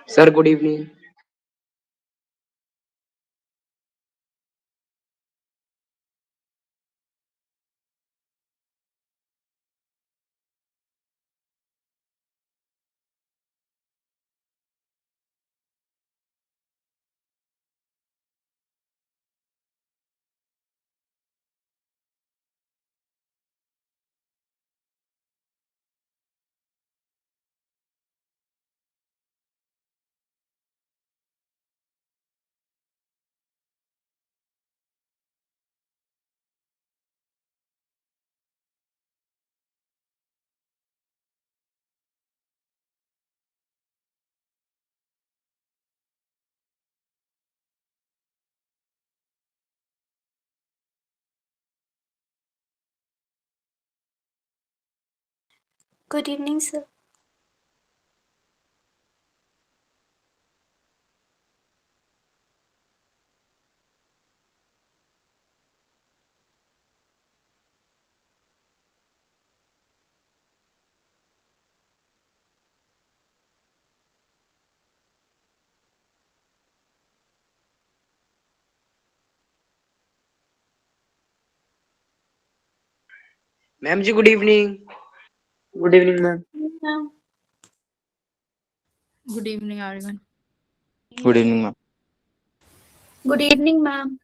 Sir, good evening. Good evening, sir. Ma'am ji, good evening. Good evening, ma'am. Ma'am. Good evening, everyone. Good evening, ma'am. Good evening, ma'am.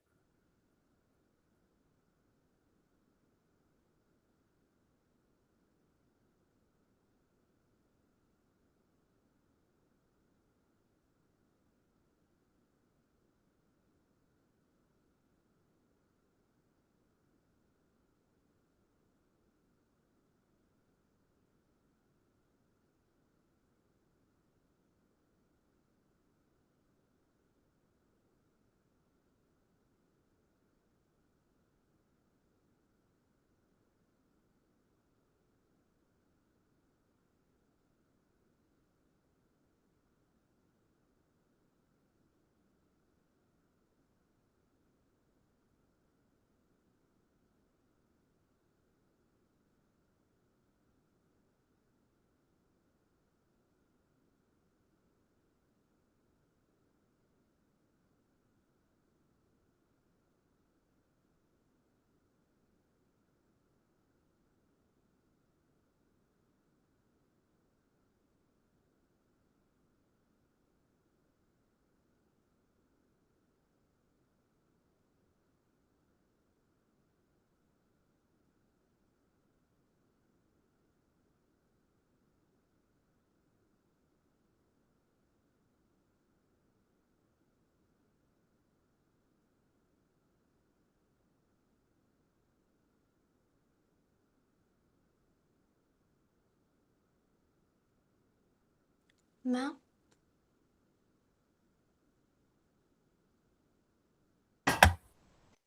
Ma'am.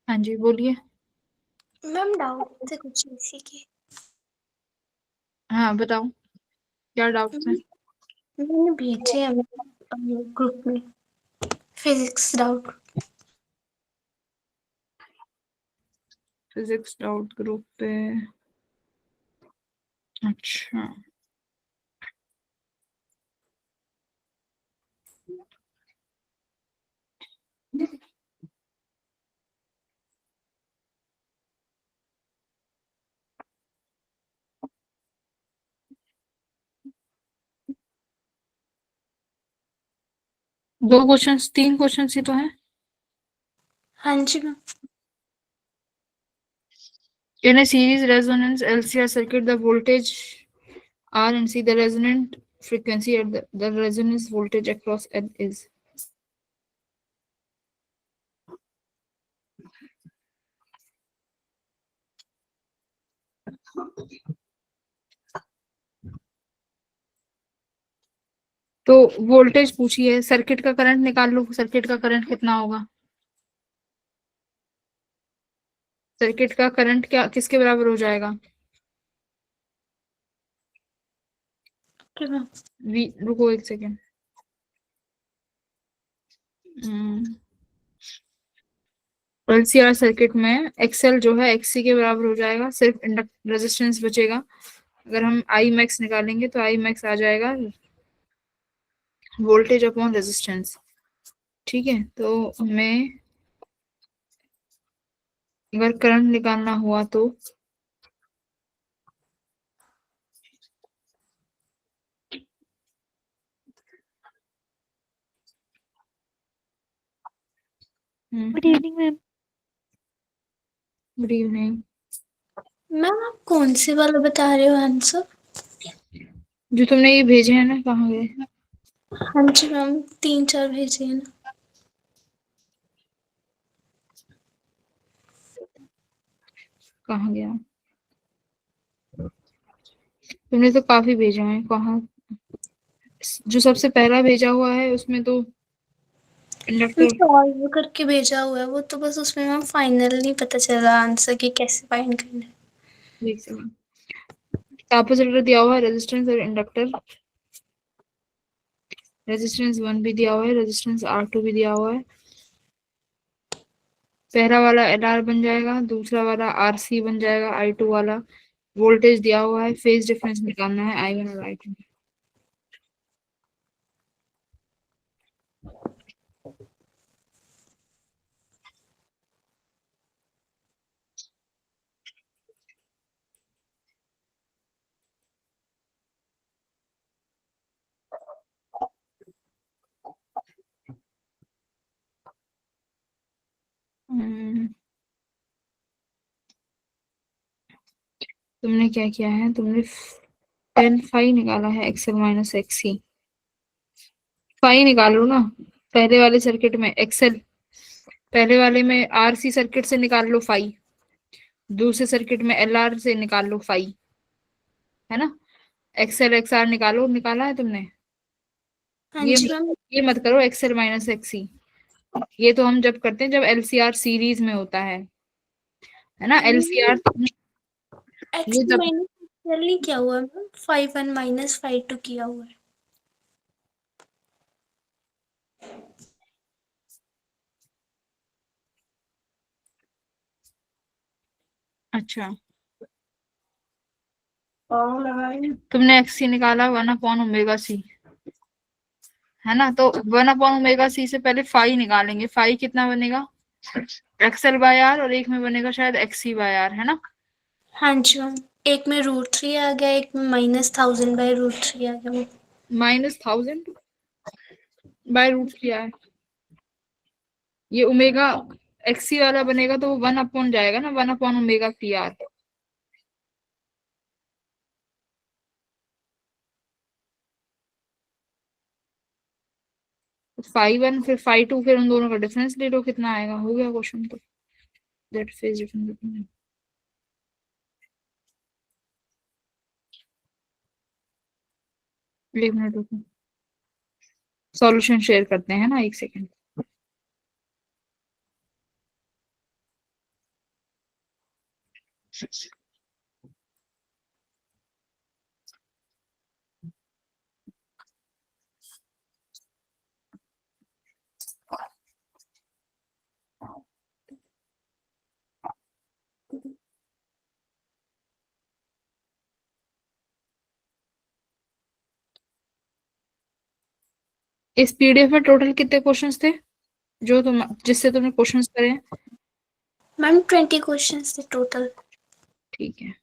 हाँ जी, बोलिए। Ma'am doubt थे कुछ इसी के। हाँ, बताओ क्या डाउट है? मैंने भेजे हैं ग्रुप में physics doubt. Physics doubt group पे। अच्छा, दो क्वेश्चंस, तीन क्वेश्चंस ही तो हैं। हाँ जी ma'am. In a series resonance LCR circuit, the voltage R and C, the resonant frequency at the resonance voltage across L is. तो वोल्टेज पूछिए, सर्किट का करंट निकाल लो, सर्किट का करंट कितना होगा? सर्किट का करंट क्या किसके बराबर हो जाएगा? वी, रुको एक सेकेंड। एलसीआर सर्किट में एक्सएल जो है एक्ससी के बराबर हो जाएगा, सिर्फ इंडक्ट रेजिस्टेंस बचेगा। अगर हम आई मैक्स निकालेंगे तो आई मैक्स आ जाएगा वोल्टेज अपॉन रेजिस्टेंस। ठीक है, तो हमें अगर करंट निकालना हुआ तो good evening ma'am. Good evening. Ma'am आप कौन से वाला बता रहे हो आंसर? जो तुमने ये भेजे हैं ना, कहाँ गए? हाँ जी मैम, 3-4 भेजे हैं ना। कहाँ गया? तुमने तो काफी भेजा है, कहाँ? जो सबसे पहला भेजा हुआ है उसमें तो इंडक्टर। सॉल्व करके भेजा हुआ है वो, तो बस उसमें मैम फाइनल नहीं पता चला आंसर कि कैसे फाइंड करना है। देख सकते, कैपेसिटर दिया हुआ है, रेजिस्टेंस और इंडक्टर। रेजिस्टेंस 1 भी दिया हुआ है, रेजिस्टेंस R2 भी दिया हुआ है। पहला वाला LR बन जाएगा, दूसरा वाला RC बन जाएगा, I2 वाला। वोल्टेज दिया हुआ है, फेज डिफरेंस निकालना है I1 और I2। तुमने क्या किया है, तुमने 10 फाई निकाला है, एक्सएल माइनस एक्सी। फाई निकालो ना, पहले वाले सर्किट में एक्सएल, पहले वाले में आरसी सर्किट से निकाल लो फाई, दूसरे सर्किट में एलआर से निकाल लो फाई, है ना? एक्सएल एक्सआर निकालो, निकाला है तुमने? हाँ ये जी मैम। ये मत करो एक्सएल माइनस एक्सी। ये तो हम जब करते हैं जब एलसीआर सीरीज में होता है ना? एलसीआर एक्स ये जब, माइनस नहीं किया हुआ है मैम, 5-1 माइनस 5-2 किया हुआ है। अच्छा, तुमने एक्सी निकाला 1/ओमेगा c, है ना? तो 1/ओमेगा c से पहले फाई निकालेंगे। फाई कितना बनेगा? एक्सएल बाय आर, और एक में बनेगा शायद एक्सी बाय आर, है ना? हाँ जी मैम, एक में √3 आ गया, एक में -1000/√3 आ गया। -1000/√3 है। ये ओमेगा एक्सी वाला बनेगा तो वो 1 अपॉन जाएगा ना, 1/ओमेगा c r। 5-1 फिर 5-2, फिर उन दोनों का डिफरेंस ले लो, कितना आएगा। हो गया क्वेश्चन तो। That phase difference. एक मिनट रुको, सॉल्यूशन शेयर करते हैं ना, एक सेकेंड। इस पीडीएफ में टोटल कितने क्वेश्चंस थे जो तुम, जिससे तुमने क्वेश्चंस करे हैं? मैम 20 क्वेश्चंस थे टोटल। ठीक है।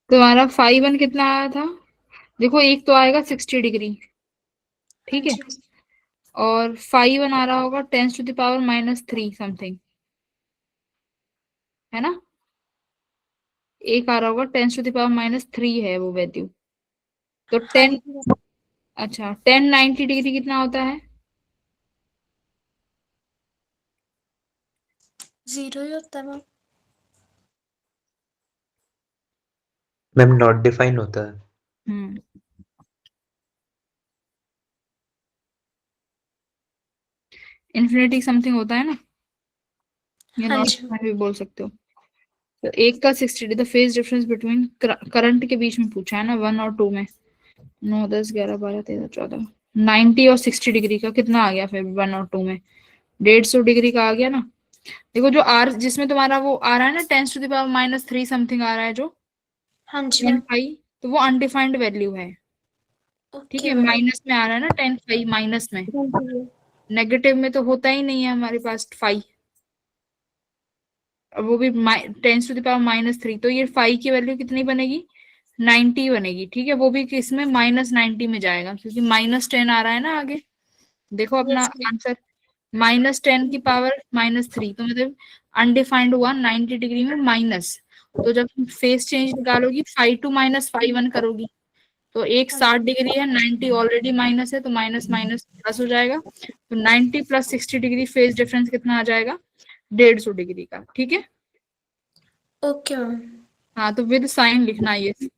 तुम्हारा 5-1 कितना आया था? देखो, एक तो आएगा 60 डिग्री, हाँ ठीक है, जी। और 5 आ रहा होगा 10⁻³ समथिंग, है ना। एक आ रहा होगा 10⁻³ है वो वैल्यू। तो हाँ 10, जी मैम, अच्छा 10 90 डिग्री कितना होता है? 0 ही होता है मैम। मैम नॉट डिफाइन होता है। हम्म, इन्फिनिटी समथिंग होता है ना, या हाँ नॉट जी मैम। भी बोल सकते हो। तो एक का 60 the phase difference between current के बीच में पूछा है ना, 1 और 2 में। 9 10 11 12 13 14, 90 और 60 डिग्री का कितना आ गया फिर 1 और 2 में? 150 डिग्री का आ गया ना। देखो जो आर जिसमें तुम्हारा वो आ रहा है ना 10⁻³ समथिंग आ रहा है जो हाँ जी 10 मैम। पाई, तो वो अनडिफाइंड वैल्यू है। ठीक ओके है, मैम। माइनस में आ रहा है ना 10 पाई, माइनस में। हाँ जी। नेगेटिव में तो होता ही नहीं है हमारे पास 5, और वो भी 10⁻³ तो ये 5 की वैल्यू कितनी बनेगी? 90 बनेगी। ठीक है, वो भी किसमें? -90 में जाएगा, क्योंकि -10 आ रहा है ना आगे। देखो अपना यस मैम। आंसर, -10⁻³ तो मतलब अनडिफाइंड हुआ 90 डिग्री में माइनस। तो जब तुम फेस चेंज निकालोगी 5 to -5 करोगी, तो एक हाँ 60 डिग्री है, 90 ऑलरेडी माइनस है, तो माइनस माइनस प्लस हो जाएगा। तो 90 + 60 डिग्री फेस डिफरेंस कितना आ जाएगा? 150 डिग्री का। ठीक है, ओके मैम। हाँ तो विद साइन लिखना ये हाँ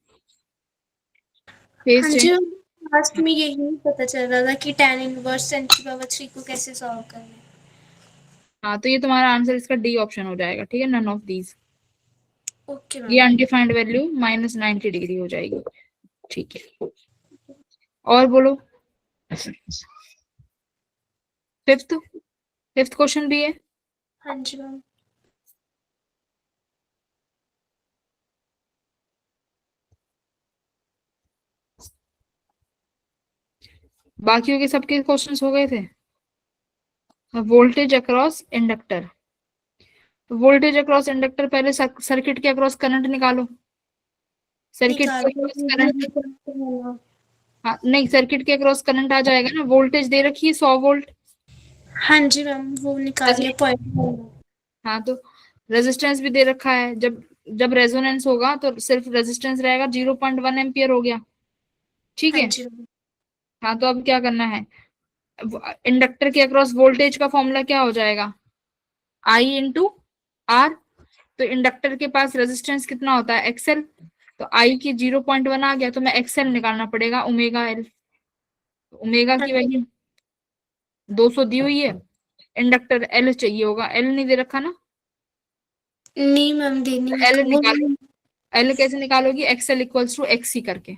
फेस जी चेंज। मैम, लास्ट में यही नहीं पता चल रहा था कि tan इनवर्स 10⁻³ को कैसे सॉल्व करना है। हाँ तो ये तुम्हारा आंसर इसका डी ऑप्शन हो जाएगा। ठीक है, नन ऑफ दीज। ओके ये मैम। अनडिफाइंड वैल्यू -90 डिग्री हो जाएगी। ठीक है, और बोलो। फिफ्थ फिफ्थ क्वेश्चन भी है। हाँ जी मैम। बाकियों के सबके क्वेश्चंस हो गए थे। वोल्टेज अक्रॉस इंडक्टर, तो वोल्टेज अक्रॉस इंडक्टर, पहले सर्किट के अक्रॉस करंट निकालो। सर्किट के निकालो अक्रॉस करंट, मैम। हाँ नहीं, सर्किट के अक्रॉस करंट आ जाएगा ना। वोल्टेज दे रखी है 100 वोल्ट। हाँ जी मैम, वो निकाल लिया पॉइंट। हाँ तो रेजिस्टेंस भी दे रखा है। जब जब रेजोनेंस होगा तो सिर्फ रेजिस्टेंस रहेगा, 0.1 एम्पियर हो गया। ठीक हाँ है, जी मैम। हाँ तो अब क्या करना है? इंडक्टर के अक्रॉस वोल्टेज का फॉर्मूला क्या हो जाएगा? I × R। तो इंडक्टर के पास रेजिस्टेंस कितना होता है? XL। तो I की 0.1 आ गया, तो मैं XL निकालना पड़ेगा, ओमेगा L। ओमेगा हाँ की जी। वैल्यू 200 दी हुई है। इंडक्टर L चाहिए होगा, L नहीं दे रखा ना। नहीं मैम, देनी तो मेरे L को वो। निकालो। L कैसे निकालोगी? XL = XC करके।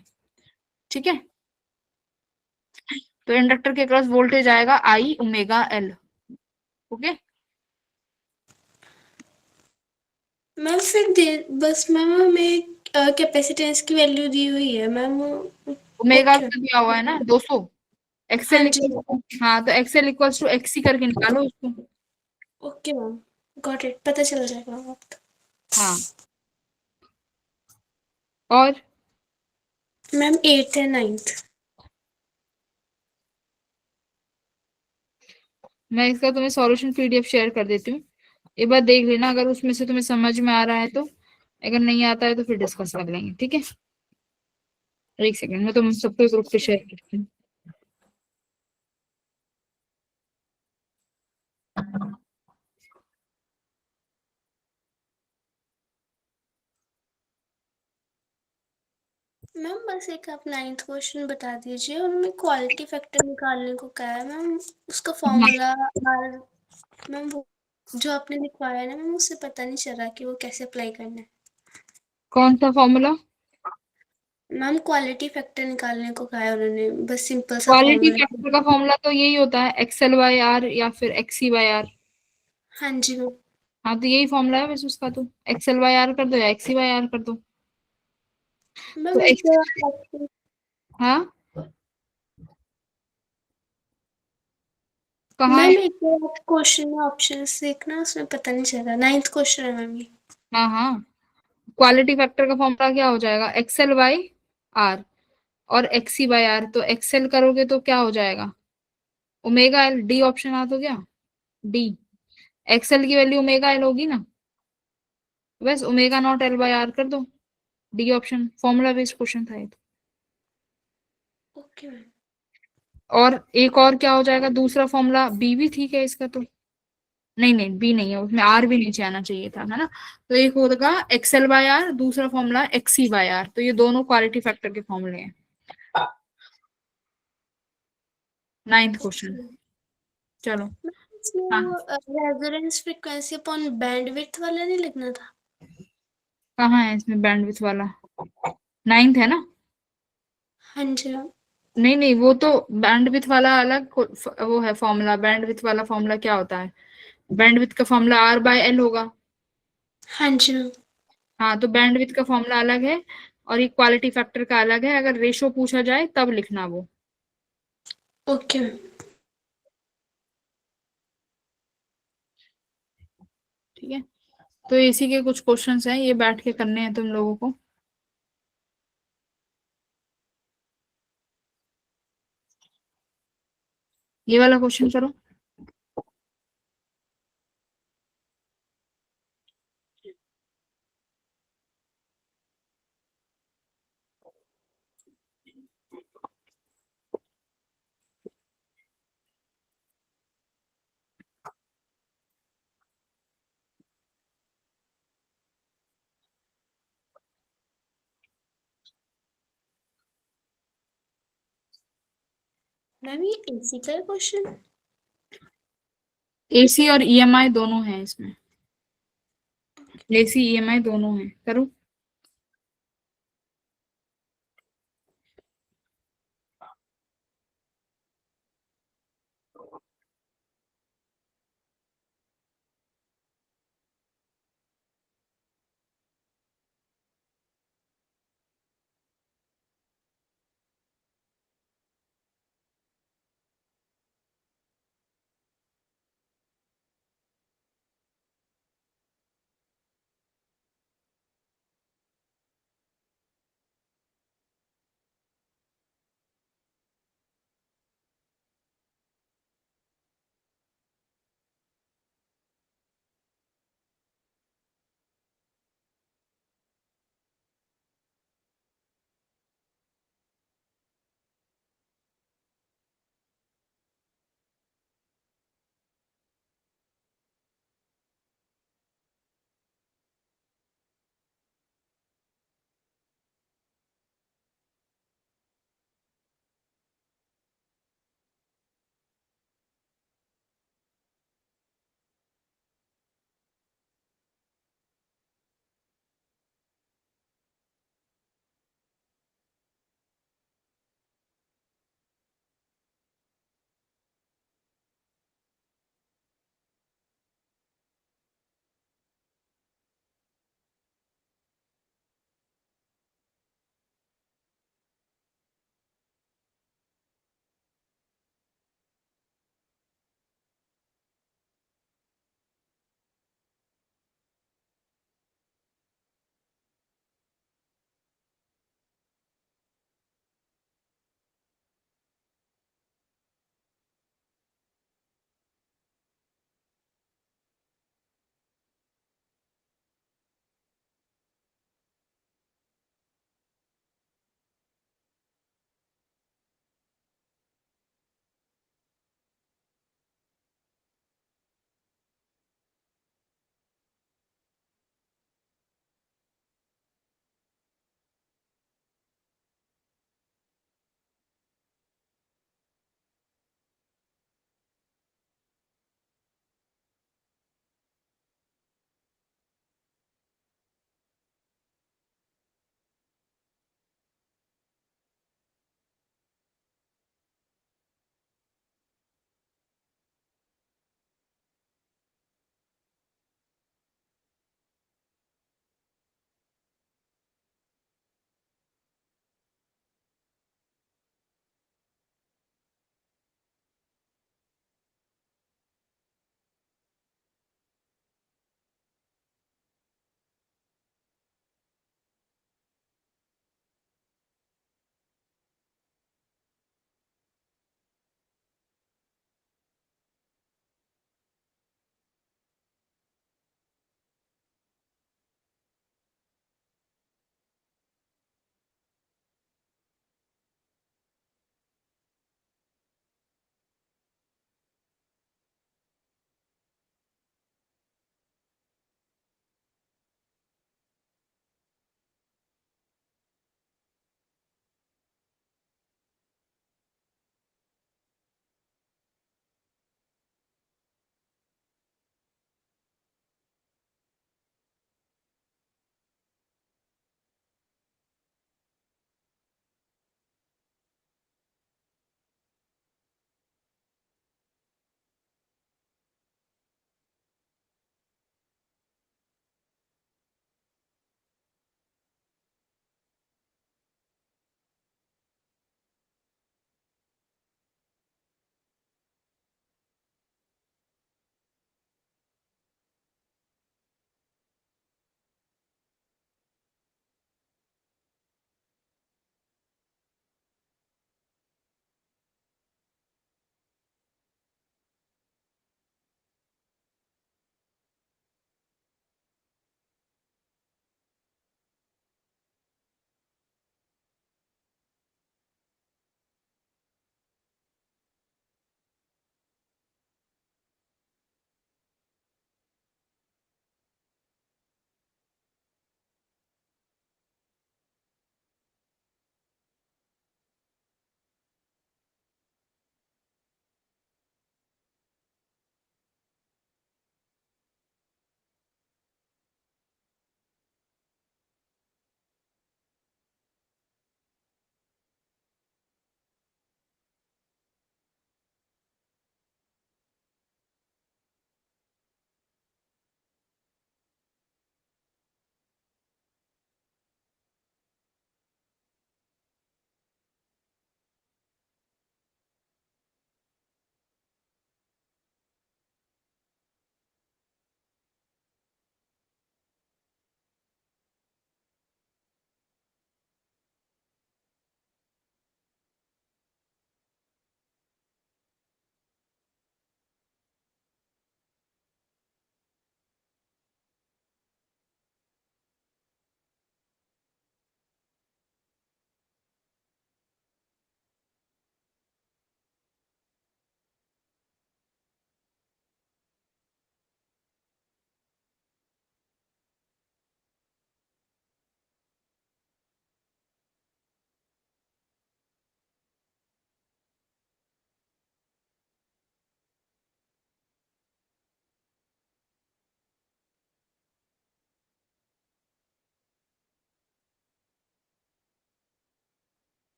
ठीक है, तो इंडक्टर के क्रॉस वोल्टेज आएगा I ω L। ओके, मैम फिर दे बस मैम हमें कैपेसिटेंस की वैल्यू दी हुई है मैम। Omega okay. का दिया हुआ है ना 200। हाँ एक्सएल, जी। हाँ तो XL = XC करके निकालो उसको। ओके मैम, गॉट इट, पता चल जाएगा मैम अब तो। हाँ, और मैम 8th and 9th। मैं इसका तुम्हें सॉल्यूशन PDF शेयर कर देती हूँ। एक बार देख लेना, अगर उसमें से तुम्हें समझ में आ रहा है तो। अगर नहीं आता है तो फिर डिस्कस कर लेंगे। ठीक है, एक सेकंड में तुम सबको ग्रुप पे शेयर करती हूँ। मैम बस एक आप 9th क्वेश्चन बता दीजिए, उनमें क्वालिटी फैक्टर निकालने को कहा है मैम। उसका फॉर्मूला मैम वो जो आपने लिखवाया है ना मैम, उससे पता नहीं चल रहा कि वो कैसे अप्लाई करना है। कौन सा फॉर्मूला? मैम क्वालिटी फैक्टर निकालने को कहा है उन्होंने, बस सिंपल सा क्वालिटी फॉर्मूला। फैक्टर का फॉर्मूला तो यही होता है, XL/R या फिर XC/R। हाँ जी मैम। हाँ तो यही फॉर्मूला है बस उसका, तो XL/R कर दो या XC/R कर दो। तो मैम एक X, हाँ कहाँ है? मैम एक क्वेश्चन में ऑप्शंस देखना, उसमें पता नहीं चल रहा। 9th क्वेश्चन है मैम ये। हाँ हाँ, क्वालिटी फैक्टर का फॉर्मूला क्या हो जाएगा? XL/R और XC/R। तो XL करोगे तो क्या हो जाएगा? ओमेगा एल, डी ऑप्शन आ तो गया, डी। एक्सएल की वैल्यू ओमेगा एल होगी ना, बस omega not L by R कर दो, D option. Formula based question था ये तो। Okay ma'am. और एक और क्या हो जाएगा, दूसरा फॉर्मूला बी भी ठीक है इसका तो, नहीं नहीं बी नहीं है, उसमें आर भी नीचे आना चाहिए था, है ना। तो एक होगा एक्सएल बाय आर, दूसरा फॉर्मूला एक्सी बाय आर, तो ये दोनों क्वालिटी फैक्टर के फॉर्मूले हैं। 9th क्वेश्चन, चलो। इसमें हाँ, वो रेजोनेंस फ्रीक्वेंसी अपॉन बैंडविड्थ वाला नहीं लिखना था? कहाँ है इसमें बैंडविड्थ वाला, 9th है ना। हाँ जी मैम। नहीं नहीं, वो तो बैंडविड्थ वाला अलग वो है फॉर्मूला। बैंडविड्थ वाला फॉर्मूला क्या होता है, बैंडविड्थ का फॉर्मूला आर बाय एल होगा। हाँ जी मैम। हाँ, तो बैंडविड्थ का फॉर्मूला अलग है और इक्वालिटी फैक्टर का अलग है। अगर रेशो पूछा जाए तब लिखना वो। Okay ma'am. ठीक है, तो इसी के कुछ क्वेश्चंस हैं, ये बैठ के करने हैं तुम लोगों को। ये वाला क्वेश्चन करो। मैम ये एसी का क्वेश्चन? एसी और ईएमआई दोनों हैं इसमें, एसी ईएमआई दोनों हैं, करो।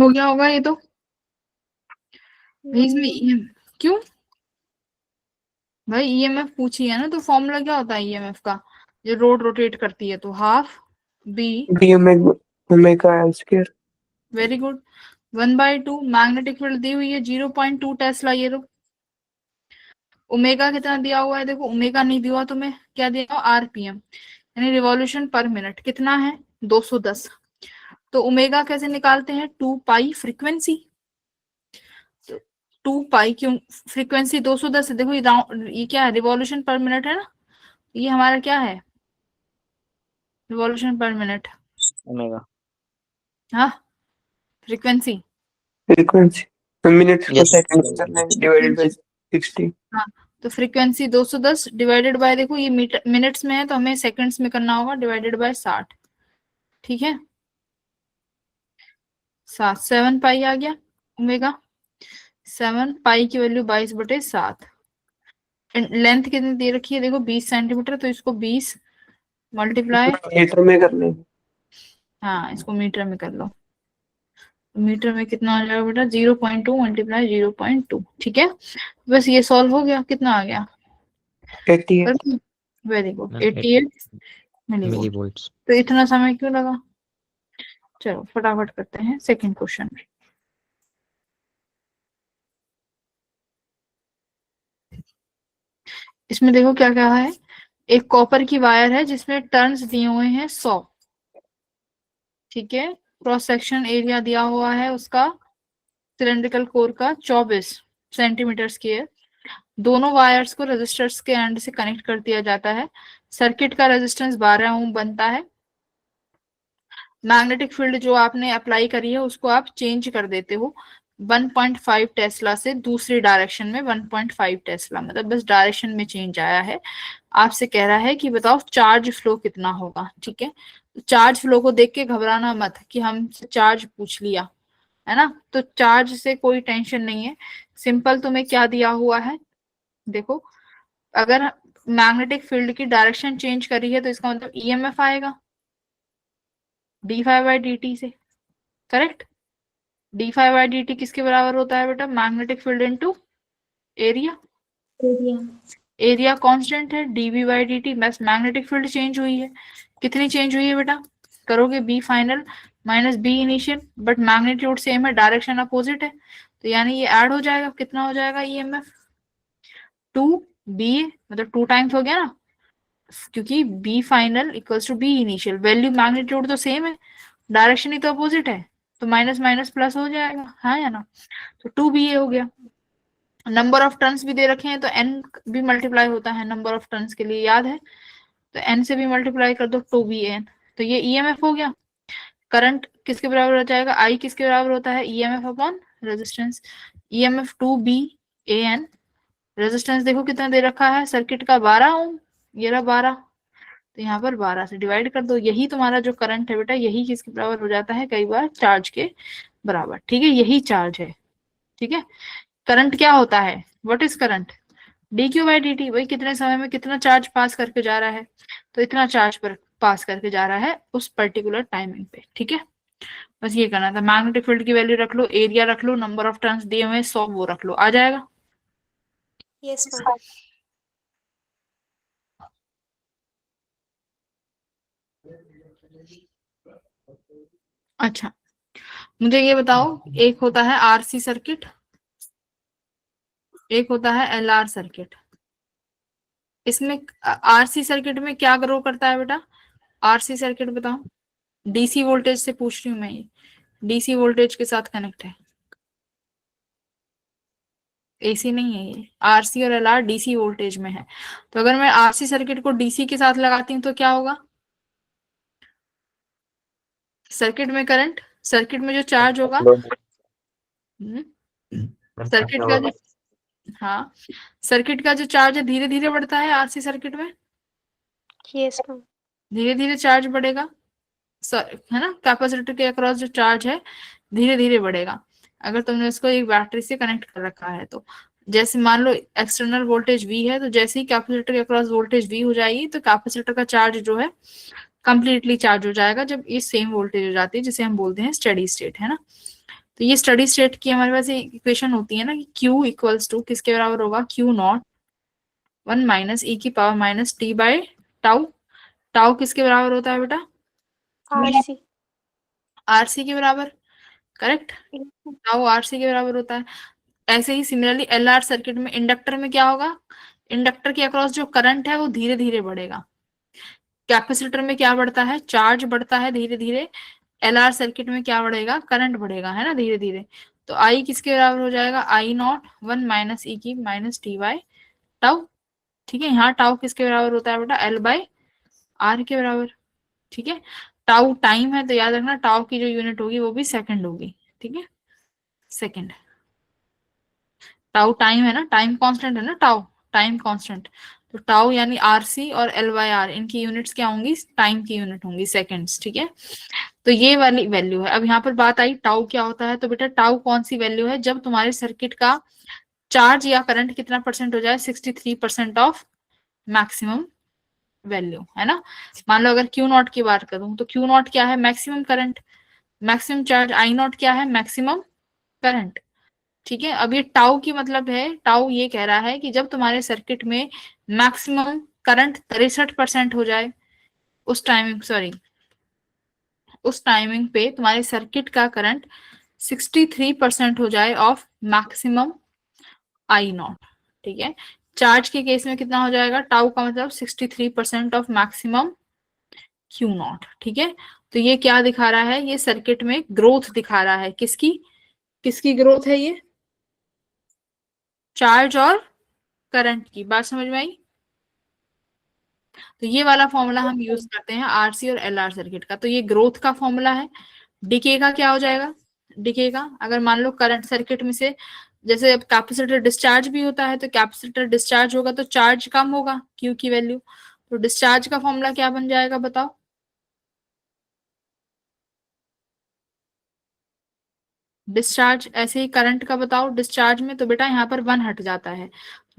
हो गया होगा ये तो भाई इसमें क्यों भाई ईएमएफ पूछी है ना, तो फॉर्मूला क्या होता है ईएमएफ का, जो रोड रोटेट करती है तो half B D omega L square. Very good 1/2 magnetic field दी हुई है 0.2 टेस्ला। ये लो ओमेगा कितना दिया हुआ है, देखो ओमेगा नहीं दिया हुआ तुम्हें, क्या दिया हुआ आरपीएम यानी रिवॉल्यूशन पर मिनट कितना है 210। तो ओमेगा कैसे निकालते हैं 2 पाई फ्रीक्वेंसी, तो 2 पाई क्यों फ्रीक्वेंसी 210 है, देखो ये क्या है रिवॉल्यूशन पर मिनट है ना, ये हमारा क्या है रिवॉल्यूशन पर मिनट ओमेगा हाँ फ्रीक्वेंसी फ्रीक्वेंसी मिनट्स को Yes. सेकंड्स करना है डिवाइडेड बाय 60। हाँ तो फ्रीक्वेंसी 210 डिवाइडेड बाय देखो ये मीटर मिनट्स में है तो हमें सेकंड्स में करना होगा डिवाइडेड बाय 60। ठीक है 7 पाई आ गया ओमेगा 7 पाई की वैल्यू 22/7। लेंथ कितनी दे रखी है देखो 20 सेंटीमीटर, तो इसको 20 मल्टीप्लाई मीटर में कर लेंगे। हाँ इसको मीटर में कर लो, मीटर में कितना आ जाएगा बेटा 0.2 मल्टीप्लाई 0.2। ठीक है बस ये सॉल्व हो गया, कितना आ गया 88 very good Ma'am, 88 millivolt. millivolts. तो इतना समय क्यों लगा, चलो फटाफट करते हैं सेकंड क्वेश्चन। इसमें देखो क्या क्या है, एक कॉपर की वायर है जिसमें टर्न्स दिए हुए हैं 100। ठीक है क्रॉस सेक्शन एरिया दिया हुआ है उसका सिलेंड्रिकल कोर का 24 सेंटीमीटर स्क्वायर। दोनों वायर्स को रेजिस्टर्स के एंड से कनेक्ट कर दिया जाता है। सर्किट का रेजिस्टेंस 12 ओम बनता है। मैग्नेटिक फील्ड जो आपने अप्लाई करी है उसको आप चेंज कर देते हो 1.5 टेस्ला से दूसरी डायरेक्शन में 1.5 टेस्ला, मतलब बस डायरेक्शन में चेंज आया है। आपसे कह रहा है कि बताओ चार्ज फ्लो कितना होगा। ठीक है चार्ज फ्लो को देख के घबराना मत कि हमसे चार्ज पूछ लिया है ना, तो चार्ज से कोई टेंशन नहीं है। सिंपल तुम्हें क्या दिया हुआ है देखो, अगर मैग्नेटिक फील्ड की डायरेक्शन चेंज करी है तो इसका मतलब ईएमएफ आएगा d∅dt से, करेक्ट। d∅dt किसके बराबर होता है बेटा, magnetic field into area. Area constant है dv/dt, बस मैग्नेटिक फील्ड चेंज हुई है, कितनी चेंज हुई है बेटा, करोगे b final minus b initial, but magnitude same है डायरेक्शन अपोजिट है, तो यानी ये ऐड हो जाएगा, कितना हो जाएगा ईएमएफ 2b, मतलब 2 टाइम्स हो गया ना, क्योंकि b final equals to b initial, value magnitude तो सेम है डायरेक्शन ही तो अपोजिट है, तो माइनस माइनस प्लस हो जाएगा, हाँ या ना, तो 2ba हो गया। नंबर ऑफ टर्न्स भी दे रखे हैं तो n भी मल्टीप्लाई होता है नंबर ऑफ टर्न्स के लिए, याद है, तो n से भी मल्टीप्लाई कर दो 2bn, तो ये ईएमएफ हो गया। करंट किसके बराबर हो जाएगा, I किसके बराबर होता है EMF upon resistance, EMF 2ban। Resistance देखो कितना दे रखा है सर्किट का 12 ओम, ये रहा 12, तो यहाँ पर 12 से डिवाइड कर दो, यही तुम्हारा जो करंट है बेटा यही किसके बराबर हो जाता है कई बार चार्ज के बराबर। ठीक है यही चार्ज है। ठीक है करंट क्या होता है, व्हाट इज करंट, dq/dt, भाई कितने समय में कितना चार्ज पास करके जा रहा है, तो इतना चार्ज पर पास करके जा रहा है उस पर्टिकुलर टाइमिंग पे। ठीक है बस ये करना था, मैग्नेटिक फील्ड की वैल्यू रख लो, एरिया रख लो, नंबर ऑफ टर्न्स दिए हुए 100 वो रख लो, आ जाएगा। Yes ma'am. अच्छा मुझे ये बताओ, एक होता है आरसी सर्किट, एक होता है एलआर सर्किट। इसमें आरसी सर्किट में क्या ग्रो करता है बेटा, आरसी सर्किट बताओ, डीसी वोल्टेज से पूछ रही हूँ मैं, ये डीसी वोल्टेज के साथ कनेक्ट है, एसी नहीं है ये, आरसी और एलआर डीसी वोल्टेज में है। तो अगर मैं आरसी सर्किट को डीसी के साथ लगाती हूँ तो क्या होगा, सर्किट में करंट, सर्किट में जो चार्ज होगा, सर्किट का जो, हाँ सर्किट का जो चार्ज है धीरे धीरे बढ़ता है आरसी सर्किट में, यस मैम। धीरे धीरे चार्ज बढ़ेगा, है ना, कैपेसिटर के अक्रॉस जो चार्ज है धीरे धीरे बढ़ेगा। अगर तुमने इसको एक बैटरी से कनेक्ट कर रखा है तो जैसे मान लो एक्सटर्नल वोल्टेज V है, तो जैसे ही कैपेसिटर के अक्रॉस वोल्टेज V हो जाएगी तो कैपेसिटर का चार्ज जो है कंप्लीटली चार्ज हो जाएगा, जब ये सेम वोल्टेज हो जाती है जिसे हम बोलते हैं स्टेडी स्टेट, है ना। तो ये स्टडी स्टेट की हमारे पास इक्वेशन होती है ना कि Q इक्वल्स टू किसके बराबर होगा, Q नॉट 1 माइनस e की power minus t by tau. Tau किसके बराबर होता है बेटा, RC। RC के बराबर, करेक्ट। टाउ RC के बराबर होता है। ऐसे ही सिमिलरली LR सर्किट में इंडक्टर में क्या होगा, इंडक्टर के अक्रॉस जो करंट है वो धीरे धीरे बढ़ेगा। कैपेसिटर में क्या बढ़ता है, चार्ज बढ़ता है धीरे धीरे। LR सर्किट में क्या बढ़ेगा, करंट बढ़ेगा, है ना, धीरे धीरे। तो I किसके बराबर हो जाएगा, I नॉट 1 माइनस e की माइनस t बाय टाउ। ठीक है, यहाँ टाउ किसके बराबर होता है बेटा, L बाय R के बराबर। ठीक है, टाउ टाइम है तो याद रखना टाउ की जो यूनिट होगी वो भी सेकंड होगी। ठीक है, सेकंड। टाउ टाइम है ना, टाइम कांस्टेंट है ना, टाउ टाइम कांस्टेंट। तो टाउ यानी RC और L/R इनकी यूनिट्स क्या होंगी, टाइम की यूनिट होंगी, सेकंड्स। ठीक है, तो ये वाली वैल्यू है। अब यहाँ पर बात आई टाउ क्या होता है, तो बेटा टाउ कौन सी वैल्यू है, जब तुम्हारे सर्किट का चार्ज या करंट कितना परसेंट हो जाए, 63% ऑफ मैक्सिमम वैल्यू, है ना। मान लो अगर Q नॉट की बात करूं तो Q नॉट क्या है, maximum current, maximum charge. I not क्या है, मैक्सिमम करंट। ठीक है, अब ये टाउ की मतलब है, टाउ ये कह रहा है कि जब तुम्हारे सर्किट में मैक्सिमम करंट 63% हो जाए, उस टाइमिंग, सॉरी, उस टाइमिंग पे तुम्हारे सर्किट का करंट 63% हो जाए ऑफ मैक्सिमम आई नॉट। ठीक है, चार्ज के केस में कितना हो जाएगा, टाउ का मतलब 63% ऑफ मैक्सिमम क्यू नॉट। ठीक है, तो ये क्या दिखा रहा है, ये सर्किट में ग्रोथ दिखा रहा है, किसकी, किसकी ग्रोथ है ये, चार्ज और करंट की। बात समझ में आई। तो ये वाला फॉर्मूला हम यूज करते हैं RC और LR सर्किट का। तो ये ग्रोथ का फॉर्मूला है। डीके का क्या हो जाएगा, डीके का अगर मान लो करंट सर्किट में से, जैसे अब कैपेसिटर डिस्चार्ज भी होता है, तो कैपेसिटर डिस्चार्ज होगा तो चार्ज कम होगा, क्यू की वैल्यू। तो डिस्चार्ज का फॉर्मूला क्या बन जाएगा बताओ, डिस्चार्ज। ऐसे ही करंट का बताओ, डिस्चार्ज में तो बेटा यहाँ पर 1 हट जाता है।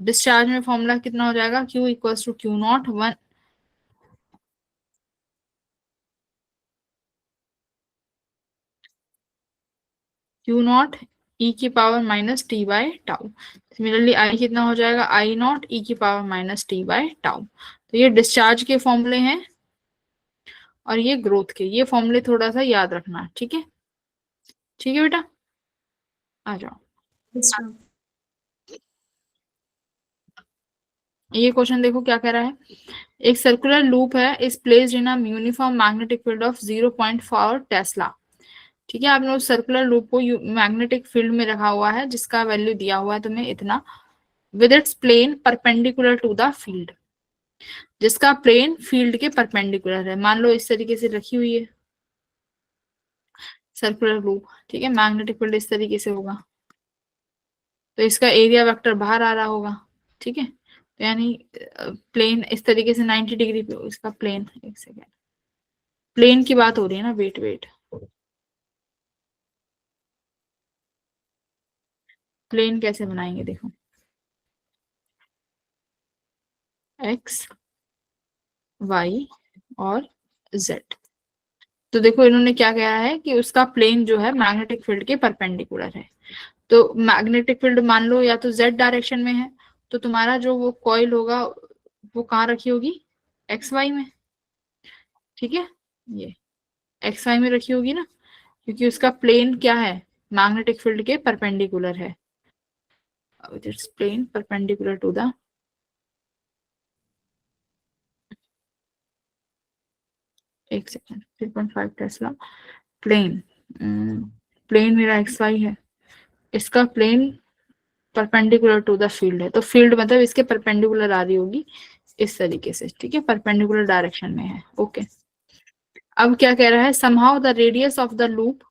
डिस्चार्ज में फॉर्मूला कितना हो जाएगा, Q equals to Q not 1 Q not e की power minus T by tau. Similarly I कितना हो जाएगा, I नॉट e की power minus T by tau. तो ये डिस्चार्ज के फॉर्मूले हैं और ये ग्रोथ के, ये फॉर्मूले थोड़ा सा याद रखना। ठीक है, ठीक है बेटा, आ जाओ। ये क्वेश्चन देखो क्या कह रहा है, एक सर्कुलर लूप है, is placed in a uniform magnetic field of 0.4 Tesla. ठीक है, आपने उस सर्कुलर लूप को मैग्नेटिक फील्ड में रखा हुआ है जिसका वैल्यू दिया हुआ है तुम्हें इतना, with its plane perpendicular to the field, जिसका प्लेन फील्ड के परपेंडिकुलर है। मान लो इस तरीके से रखी हुई है सर्कुलर लूप। ठीक है, मैग्नेटिक फील्ड इस तरीके से होगा, तो इसका एरिया वेक्टर बाहर आ रहा होगा। ठीक है, तो यानी प्लेन इस तरीके से 90 डिग्री पे इसका प्लेन, एक सेकेंड, प्लेन की बात हो रही है ना, वेट वेट, प्लेन कैसे बनाएंगे देखो, एक्स वाई और जेड। तो देखो इन्होंने क्या कहा है कि उसका प्लेन जो है मैग्नेटिक फील्ड के परपेंडिकुलर है। तो मैग्नेटिक फील्ड मान लो या तो जेड डायरेक्शन में है, तो तुम्हारा जो वो कॉइल होगा वो कहाँ रखी होगी, एक्स वाई में। ठीक है, ये एक्स वाई में रखी होगी ना, क्योंकि उसका प्लेन क्या है, मैग्नेटिक फील्ड के परपेंडिकुलर है, its plane perpendicular to the, एक सेकेंड, 3.5 टेस्ला, प्लेन, प्लेन मेरा एक्स वाई है, इसका plane perpendicular to the field है, तो फील्ड मतलब इसके परपेंडिकुलर आ रही होगी इस तरीके से। ठीक है, परपेंडिकुलर डायरेक्शन में है। ओके, अब क्या कह रहा है, somehow the radius of the loop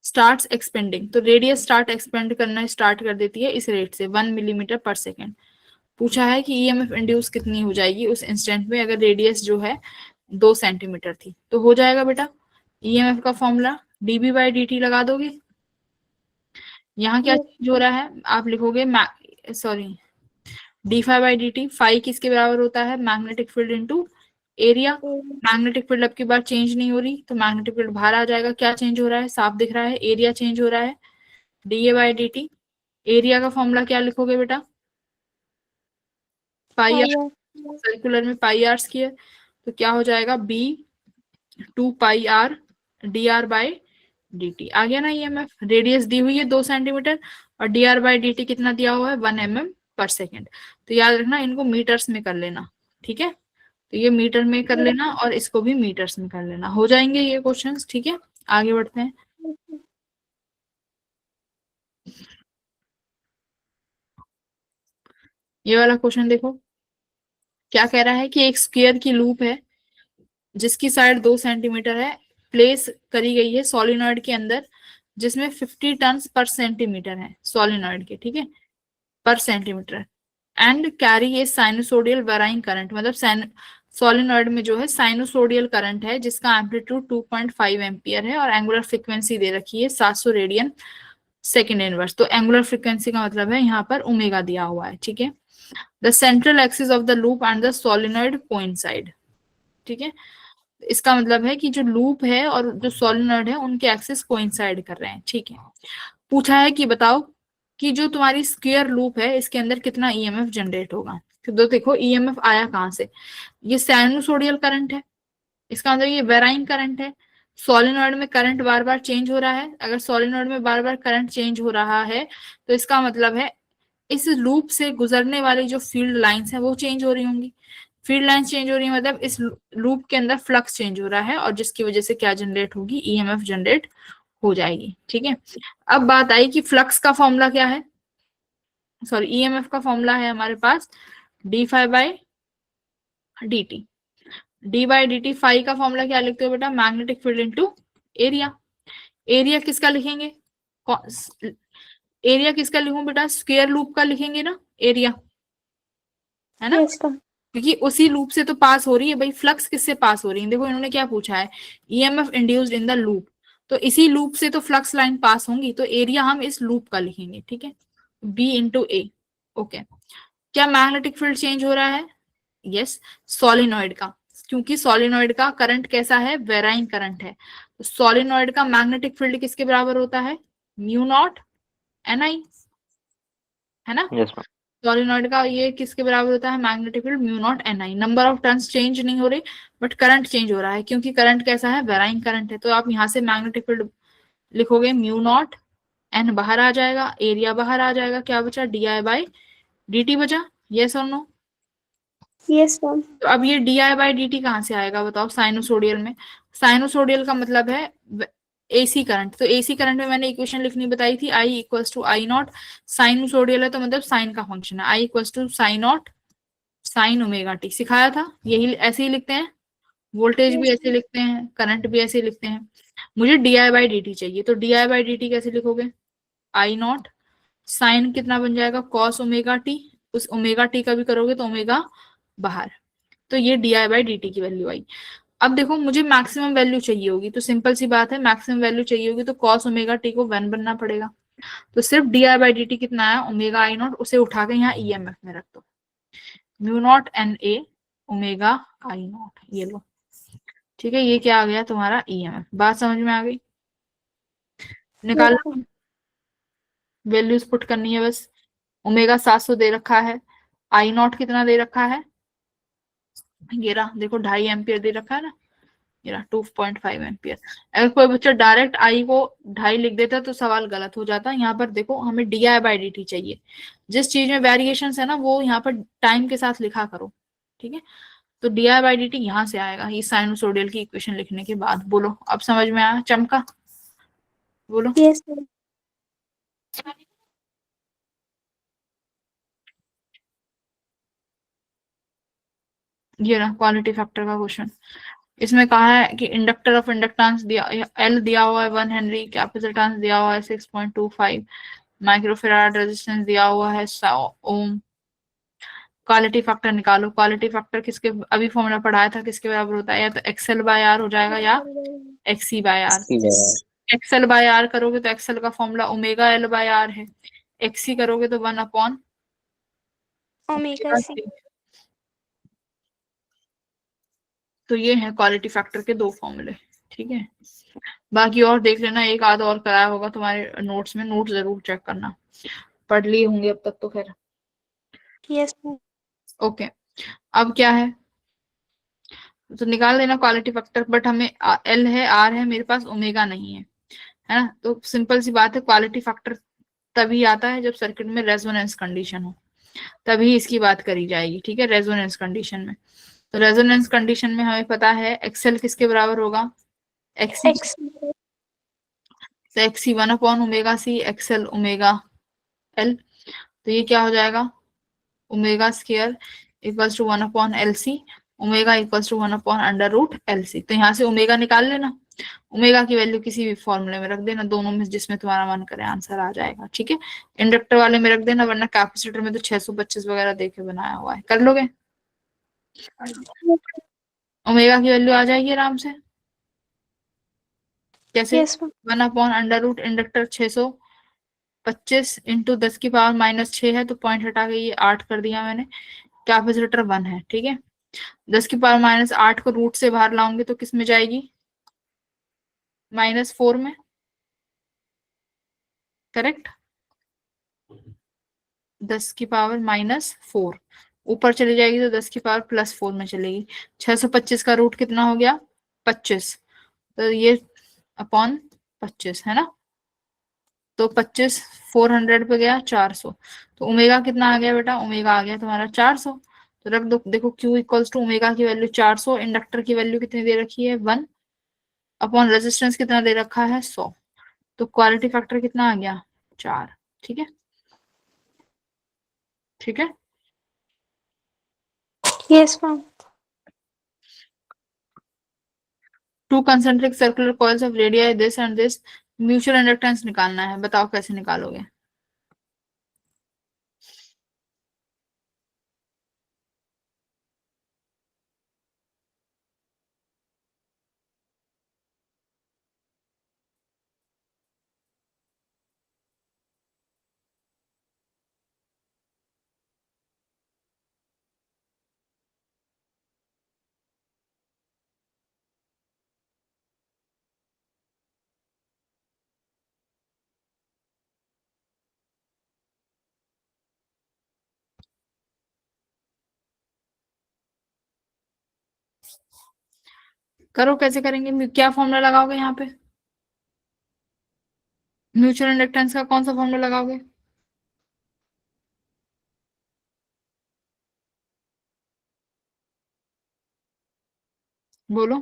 starts expanding. तो रेडियस स्टार्ट एक्सपेंड करना स्टार्ट कर देती है इस रेट से 1 मिलीमीटर पर सेकेंड। पूछा है कि ईएमएफ इंड्यूस कितनी हो जाएगी उस इंस्टेंट में अगर रेडियस जो है 2 सेंटीमीटर थी। तो हो जाएगा बेटा ईएमएफ का formula dB by D T लगा दोगे। यहाँ क्या चेंज हो रहा है, आप लिखोगे sorry D phi by D T, phi किसके बराबर होता है, magnetic field into area, magnetic field अब की बार चेंज नहीं हो रही, तो मैग्नेटिक फील्ड बाहर आ जाएगा। क्या चेंज हो रहा है, साफ दिख रहा है, एरिया चेंज हो रहा है, DA by D T. Area का फॉर्मूला क्या लिखोगे बेटा, पाई आर, सर्कुलर में पाई आर स्क्वायर, तो क्या हो जाएगा B 2 pi R D R by D T. आ गया ना ईएमएफ। रेडियस दी हुई है 2 सेंटीमीटर और D R by D T कितना दिया हुआ है 1 mm पर सेकेंड। तो याद रखना इनको मीटर्स में कर लेना, ठीक है। तो ये मीटर में कर लेना और इसको भी मीटर्स में कर लेना, हो जाएंगे ये क्वेश्चंस, ठीक है। आगे बढ़ते हैं। ये वाला क्वेश्चन देखो, क्या कह रहा है कि एक स्क्वायर की लूप है जिसकी साइड 2 सेंटीमीटर है, प्लेस करी गई है सोलिनॉइड के अंदर, जिसमें 50 टन पर सेंटीमीटर है सोलिनॉइड के, ठीक है, पर centimetre, and carry a sinusoidal varying current, मतलब सोलिनॉइड में जो है साइनोसोडियल करंट है जिसका एम्पलीट्यूड 2.5 एम्पियर है और एंगुलर फ्रीक्वेंसी दे रखी है 700 रेडियन सेकेंड इनवर्स। तो एंगुलर फ्रीक्वेंसी का मतलब है यहाँ पर ओमेगा दिया हुआ है, ठीक है। The central axis of the loop and the solenoid coincide, ठीक है। इसका मतलब है कि जो लूप है और जो सोलिनॉइड है उनके एक्सिस कोइंसाइड कर रहे हैं, ठीक है। पूछा है कि बताओ कि जो तुम्हारी स्क्वायर लूप है इसके अंदर कितना ईएमएफ जनरेट होगा। तो देखो ईएमएफ आया कहां से, ये साइनोसोडियल करंट है, इसका मतलब ये वेराइंग करंट है। सोलिनॉइड में करंट बार बार चेंज हो रहा है, अगर सोलिनॉइड में बार बार करंट चेंज हो रहा है तो इसका मतलब है इस लूप से गुजरने वाली जो फील्ड लाइंस है वो चेंज हो रही होंगी। फील्ड लाइंस चेंज हो रही है मतलब इस लूप के अंदर फ्लक्स चेंज हो रहा है और जिसकी वजह से क्या जनरेट होगी, ईएमएफ जनरेट हो जाएगी, ठीक है। अब बात आई कि फ्लक्स का फॉर्मूला क्या है, सॉरी ईएमएफ का फॉर्मूला है हमारे पास D phi by D T. D by D T phi का फॉर्मूला क्या लिखते हो बेटा, magnetic field into area. Area किसका लिखेंगे, एरिया किसका लिखूं बेटा, स्क्वायर लूप का लिखेंगे ना एरिया, है ना, क्योंकि उसी लूप से तो पास हो रही है भाई। फ्लक्स किससे पास हो रही है, देखो इन्होंने क्या पूछा है, EMF induced in the loop, तो इसी लूप से तो फ्लक्स लाइन पास होंगी, तो एरिया हम इस लूप का लिखेंगे, ठीक है, बी इंटू ए। ओके, क्या मैग्नेटिक फील्ड चेंज हो रहा है, यस, सोलिनॉइड का, क्योंकि सोलिनॉइड का करंट कैसा है, वेराइंग करंट है, तो सोलिनॉइड का मैग्नेटिक फील्ड किसके बराबर होता है, म्यू नॉट एन आई, है ना। Yes ma'am. सोलिनॉइड का ये किसके बराबर होता है, magnetic field mu not N I. Number of turns change नहीं हो रही बट करंट चेंज हो रहा है, क्योंकि करंट कैसा है, वेराइंग करंट है, तो आप यहाँ से मैग्नेटिक फील्ड लिखोगे म्यू नॉट, एन बाहर आ जाएगा, एरिया बाहर आ जाएगा, क्या बचा, D I by D T बचा, यस और नो। Yes ma'am. तो अब ये D I by D T कहाँ से आएगा बताओ, साइनोसोडियल में। साइनोसोडियल का मतलब है एसी करंट, तो एसी करंट में मैंने इक्वेशन लिखनी बताई थी, I equals to I naught, sinusoidal है तो मतलब साइन का फंक्शन है, I equals to sine naught sine omega T, सिखाया था, यही ऐसे ही लिखते हैं, वोल्टेज भी ऐसे लिखते हैं, करंट भी ऐसे लिखते हैं। मुझे D I by D T चाहिए, तो D I by D T कैसे लिखोगे, आई नॉट साइन कितना बन जाएगा, कॉस ओमेगा टी, उस ओमेगा टी का भी करोगे तो ओमेगा बाहर, तो ये D I by D T की वैल्यू आई। अब देखो मुझे मैक्सिमम वैल्यू चाहिए होगी, तो सिंपल सी बात है, मैक्सिमम वैल्यू चाहिए होगी तो कॉस ओमेगा टी को 1 बनना पड़ेगा, तो सिर्फ D I by D T कितना आया, ओमेगा आई नॉट, उसे उठा के यहाँ ईएमएफ में रख दो, mu not N A omega I not, ये लो, ठीक है। ये क्या आ गया तुम्हारा ईएमएफ, बात समझ में आ गई, निकालो, वैल्यूज पुट करनी है बस। ओमेगा 700 दे रखा है, आई नॉट कितना दे रखा है, ये रहा देखो 2.5 एम्पियर दे रखा है ना, ये रहा 2.5 एम्पियर। अगर कोई बच्चा डायरेक्ट आई को 2.5 लिख देता तो सवाल गलत हो जाता। यहाँ पर देखो हमें D I by D T चाहिए, जिस चीज में वेरिएशन है ना वो यहाँ पर टाइम के साथ लिखा करो, ठीक है। तो D I by D T यहाँ से आएगा, ये साइनोसोडियल की इक्वेशन लिखने के बाद। बोलो अब समझ में आया, चमका, बोलो। यस ये रहा क्वालिटी फैक्टर का क्वेश्चन, इसमें कहा है कि इंडक्टर ऑफ इंडक्टेंस दिया, एल दिया हुआ है 1 हेनरी, कैपेसिटेंस दिया हुआ है 6.25 माइक्रोफेराड, रेजिस्टेंस दिया हुआ है 100 ओम। क्वालिटी फैक्टर निकालो, क्वालिटी फैक्टर किसके, अभी फॉर्मूला पढ़ाया था, किसके बराबर होता है, या तो एक्सएल बाय आर हो जाएगा या XC by R. XL by R करोगे तो एक्सएल का formula omega L by R है, एक्सी करोगे तो 1 अपॉन ओमेगा सी। तो ये है क्वालिटी फैक्टर के दो फॉर्मूले, ठीक है। बाकी और देख लेना, एक आध और कराया होगा तुम्हारे नोट्स में, नोट जरूर चेक करना, पढ़ लिए होंगे अब तक तो खैर। Yes ma'am. ओके, अब क्या है, तो निकाल लेना क्वालिटी फैक्टर, बट हमें एल है, आर है, मेरे पास ओमेगा नहीं है ना। तो सिंपल सी बात है, क्वालिटी फैक्टर तभी आता है जब सर्किट में रेजोनेंस कंडीशन हो, तभी इसकी बात करी जाएगी, ठीक है, रेजोनेंस कंडीशन में। तो रेजोनेंस कंडीशन में हमें पता है एक्सएल किसके बराबर होगा, एक्सी। तो एक्सी 1/ओमेगा सी, एक्सएल ओमेगा एल। तो ये क्या हो जाएगा, omega square equals to 1/LC, omega equals to 1/√LC। तो यहाँ से ओमेगा निकाल लेना, ओमेगा की वैल्यू किसी भी फॉर्मूले में रख देना, दोनों में जिसमें तुम्हारा मन करे आंसर आ जाएगा, ठीक है। इंडक्टर वाले में रख देना, वरना कैपेसिटर में तो 625 वगैरह देके बनाया हुआ है, कर लोगे। ओमेगा की वैल्यू आ जाएगी आराम से, कैसे, यस मैम। 1/√ इंडक्टर 625 इंटू 10⁻⁻6 है, तो पॉइंट हटा के ये 8 कर दिया मैंने, कैपेसिटर 1 है, ठीक है। 10⁻⁻8 को रूट से बाहर लाऊंगे तो किस में जाएगी, -4 में, करेक्ट। 10⁻⁻4 ऊपर चली जाएगी तो 10⁻+4 में चलेगी। 625 का रूट कितना हो गया, 25, तो ये अपॉन 25 है ना। तो 25 400 पे गया 400, तो ओमेगा कितना आ गया बेटा, ओमेगा आ गया तुम्हारा 400। तो रख दो, देखो Q इक्वल्स टू ओमेगा की वैल्यू 400, इंडक्टर की वैल्यू कितनी दे रखी है 1, अपॉन रेजिस्टेंस कितना दे रखा है 100, तो क्वालिटी फैक्टर कितना आ गया 4, ठीक है, ठीक है। Yes ma'am. Two concentric circular coils of radius this and this, mutual inductance निकालना है, बताओ कैसे निकालोगे। करो, कैसे करेंगे, क्या फॉर्मूला लगाओगे यहाँ पे, म्यूचुअल इंडक्टेंस का कौन सा फॉर्मूला लगाओगे। बोलो।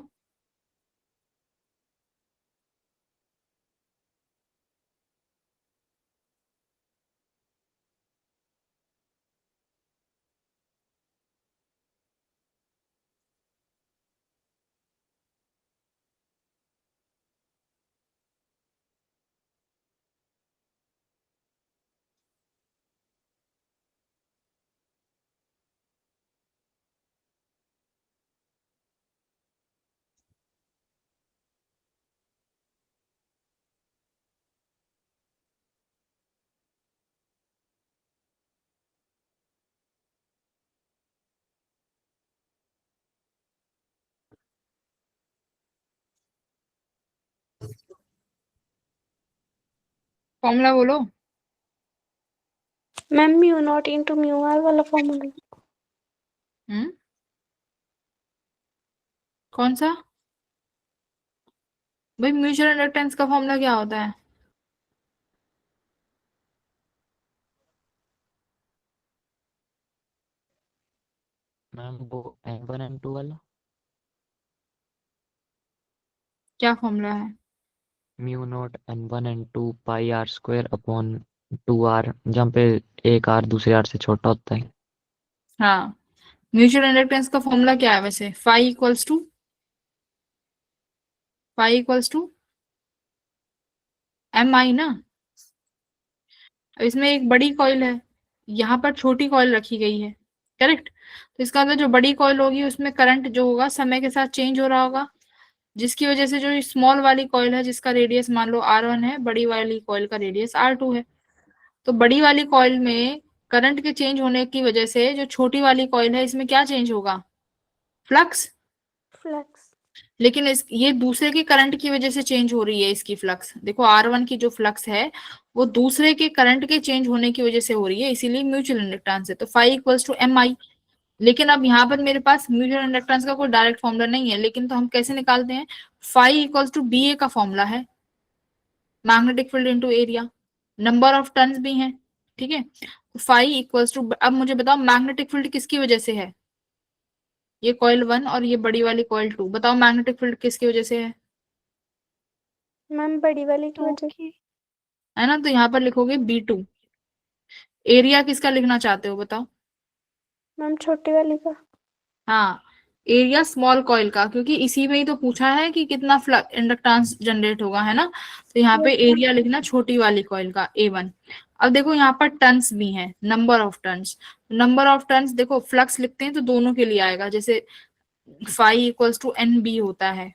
फॉर्मूला बोलो। Ma'am mu not into mu R वाला फॉर्मूला। कौन सा भाई, म्यूचुअल इंडक्टेंस का फॉर्मूला क्या होता है। मैम वो N1 N2 वाला, क्या फॉर्मूला है, mu not N1 N2 pi R square upon 2R, जहाँ पे एक आर दूसरे आर से छोटा होता है। हाँ, म्यूचुअल इंडक्टेंस का फॉर्मूला क्या है वैसे, फाई इक्वल्स टू MI ना। अब इसमें एक बड़ी कॉइल है, यहाँ पर छोटी कॉइल रखी गई है, करेक्ट। तो इसका मतलब जो बड़ी कॉइल होगी उसमें करंट जो होगा समय के साथ चेंज हो रहा होगा, जिसकी वजह से जो स्मॉल वाली कॉइल है जिसका रेडियस मान लो R1 है, बड़ी वाली कॉइल का रेडियस R2 है। तो बड़ी वाली कॉइल में करंट के चेंज होने की वजह से जो छोटी वाली कॉइल है इसमें क्या चेंज होगा, फ्लक्स। फ्लक्स। लेकिन ये दूसरे के करंट की वजह से चेंज हो रही है इसकी फ्लक्स। देखो R1 की जो फ्लक्स है वो दूसरे के करंट के चेंज होने की वजह से हो रही है, इसीलिए म्यूचुअल इंडक्टेंस है। तो फाई इक्वल्स टू एम आई। लेकिन अब यहाँ पर मेरे पास म्यूचुअल इंडक्टेंस का कोई डायरेक्ट फॉर्मूला नहीं है, लेकिन तो हम कैसे निकालते हैं, फाई इक्वल्स टू बी ए का फॉर्मूला है, magnetic field into area, number of turns भी हैं। ठीक है, फाई इक्वल्स टू, अब मुझे बताओ मैग्नेटिक फील्ड किसकी वजह से है, ये कॉइल 1 और ये बड़ी वाली कॉइल 2, बताओ मैग्नेटिक फील्ड किसकी वजह से है। मैम बड़ी वाली की वजह से। है ना, तो यहाँ पर लिखोगे B2। एरिया किसका लिखना चाहते हो बताओ। मैम छोटी वाली का। हाँ, एरिया स्मॉल कॉइल का, क्योंकि इसी में ही तो पूछा है कि कितना इंडक्टेंस जनरेट होगा, है ना। तो यहाँ पे एरिया लिखना छोटी वाली कॉइल का A1। अब देखो यहाँ पर टर्न्स भी हैं, number of turns. Number of turns देखो फ्लक्स लिखते हैं तो दोनों के लिए आएगा, जैसे phi equals to N B होता है,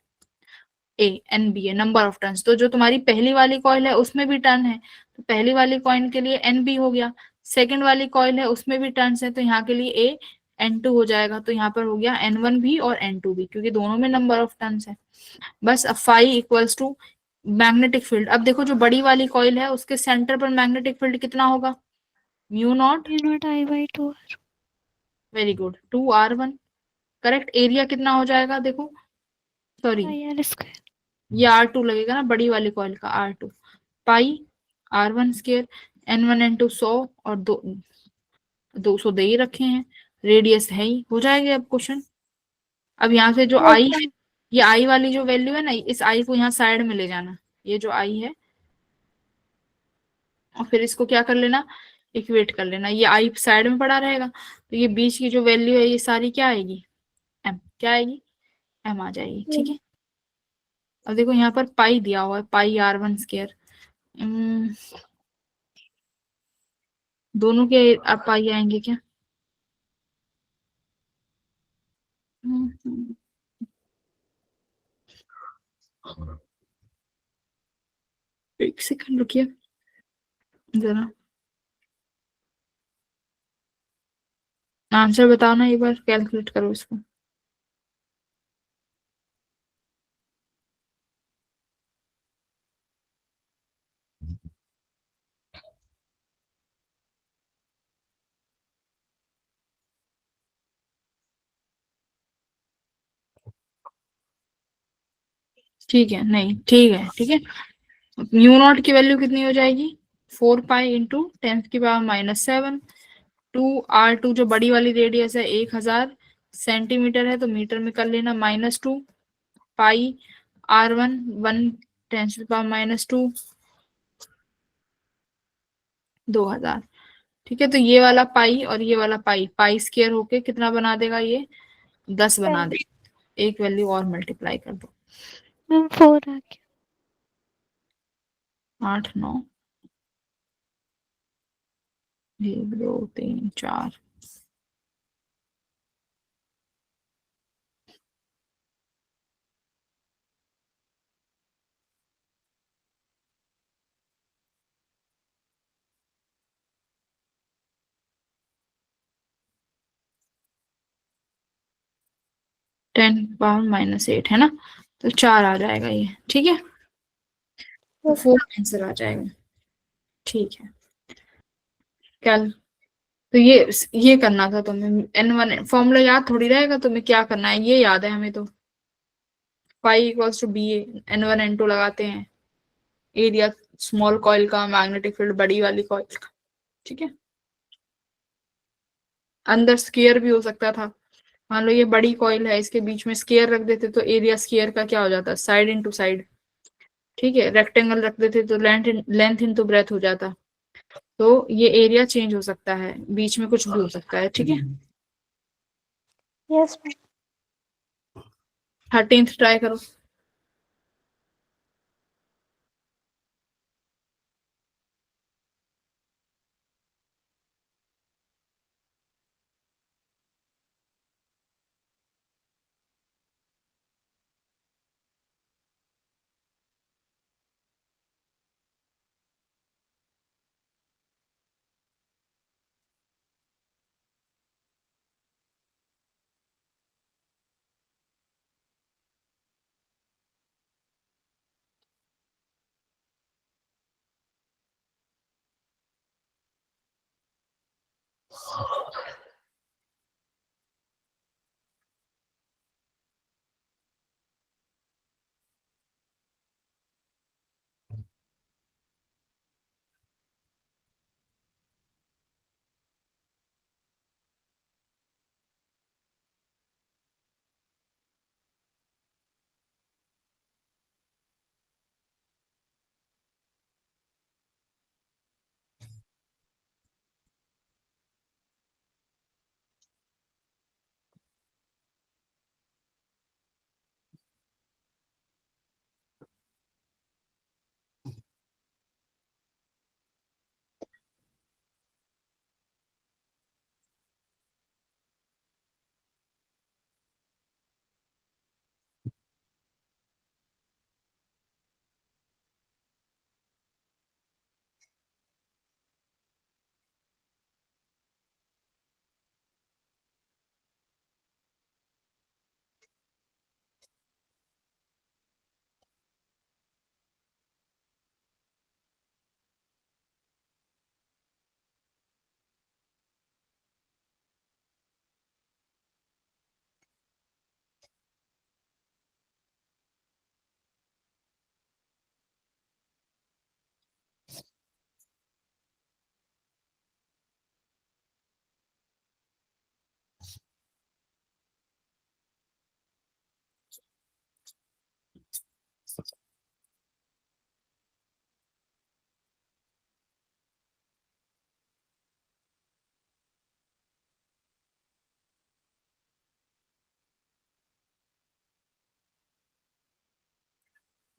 ए एन बी है नंबर ऑफ टर्न्स। तो जो तुम्हारी पहली वाली कॉइल है उसमें भी टर्न है, तो पहली वाली कॉइल के लिए एन बी हो गया। सेकंड वाली कॉइल है उसमें भी टर्न्स है, तो यहाँ के लिए ए एन टू हो जाएगा। तो यहाँ पर हो गया एन वन भी और एन टू भी, क्योंकि दोनों में नंबर ऑफ टर्न्स है। बस अब phi equals to magnetic field. अब देखो जो बड़ी वाली कॉइल है उसके सेंटर पर मैग्नेटिक फील्ड कितना होगा, mu naught I/2R। Very good 2R1। Correct. Area कितना हो जाएगा देखो, सॉरी IR²। ये R2 लगेगा ना बड़ी वाली कॉइल का, R2 पाई R1 स्केयर, N1 N2 100 और 200 दे ही रखे हैं, रेडियस है ही, हो जाएगा अब क्वेश्चन। अब यहाँ से जो आई है, ये आई वाली जो वैल्यू है ना, इस आई को यहाँ साइड में ले जाना, ये जो आई है, और फिर इसको क्या कर लेना, इक्वेट कर लेना, ये आई साइड में पड़ा रहेगा, तो ये बीच की जो वैल्यू है ये सारी क्या आएगी, एम, क्या आएगी, एम आ जाएगी। ठीक है, अब देखो यहाँ पर पाई दिया हुआ है, पाई R1 स्केयर, दोनों के आप पाई आएंगे क्या, एक सेकंड रुकिए जरा, आंसर बताओ ना, एक बार कैलकुलेट करो इसको। ठीक है, नहीं ठीक है, ठीक है। म्यू नॉट की वैल्यू कितनी हो जाएगी, 4 पाई इंटू 10⁻⁻7। 2R2 जो बड़ी वाली रेडियस है 1000 सेंटीमीटर है, तो मीटर में कर लेना, -2 पाई R1 1 10⁻⁻2 2000। ठीक है, तो ये वाला पाई और ये वाला पाई, पाई स्केयर होके कितना बना देगा, ये 10 बना देगा। एक वैल्यू और मल्टीप्लाई कर दो, मैम 4 आ गया। 8 9 1 2 3 4 10⁻⁻8 है ना, तो 4 आ जाएगा ये। ठीक है, तो 4 आंसर आ जाएगा। ठीक है, कल तो ये करना था तुम्हें, N1 फॉर्मूला याद थोड़ी रहेगा तुम्हें, क्या करना है ये याद है हमें, तो phi equals to B A, N1 N2 लगाते हैं, एरिया स्मॉल कॉइल का, मैग्नेटिक फील्ड बड़ी वाली कॉइल का। ठीक है, अंदर स्केयर भी हो सकता था, मान लो ये बड़ी कॉइल है, इसके बीच में स्केयर रख देते तो एरिया स्केयर का क्या हो जाता, साइड इंटू साइड। ठीक है, रेक्टेंगल रख देते तो लेंथ इंटू ब्रेथ हो जाता, तो ये एरिया चेंज हो सकता है, बीच में कुछ भी हो सकता है। ठीक है, यस मैम। 13th ट्राई करो।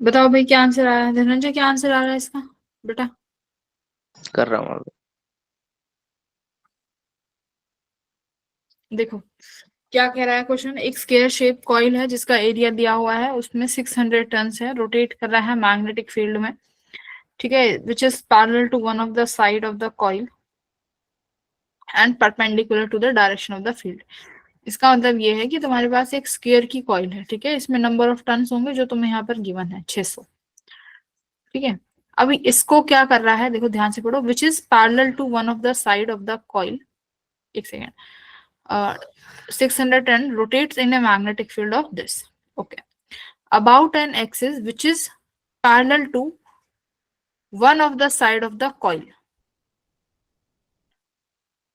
बताओ भाई क्या आंसर आ रहा है? धनंजय क्या आंसर आ रहा है इसका बेटा? कर रहा हूँ अभी। देखो क्या कह रहा है क्वेश्चन। एक स्क्वायर शेप कॉइल है जिसका एरिया दिया हुआ है, उसमें 600 टन है, रोटेट कर रहा है मैग्नेटिक फील्ड में, ठीक है, which is parallel to one of the side of the coil and perpendicular to the direction of the field. इसका मतलब ये है कि तुम्हारे पास एक स्क्वायर की कॉइल है, ठीक है, इसमें नंबर ऑफ टर्न्स होंगे जो तुम्हें यहाँ पर गिवन है 600, ठीक है। अभी इसको क्या कर रहा है, देखो ध्यान से पढ़ो, which is parallel to one of the side of the coil, एक second, 600 turn rotates in a magnetic field of this, okay, about an axis which is parallel to one of the side of the coil.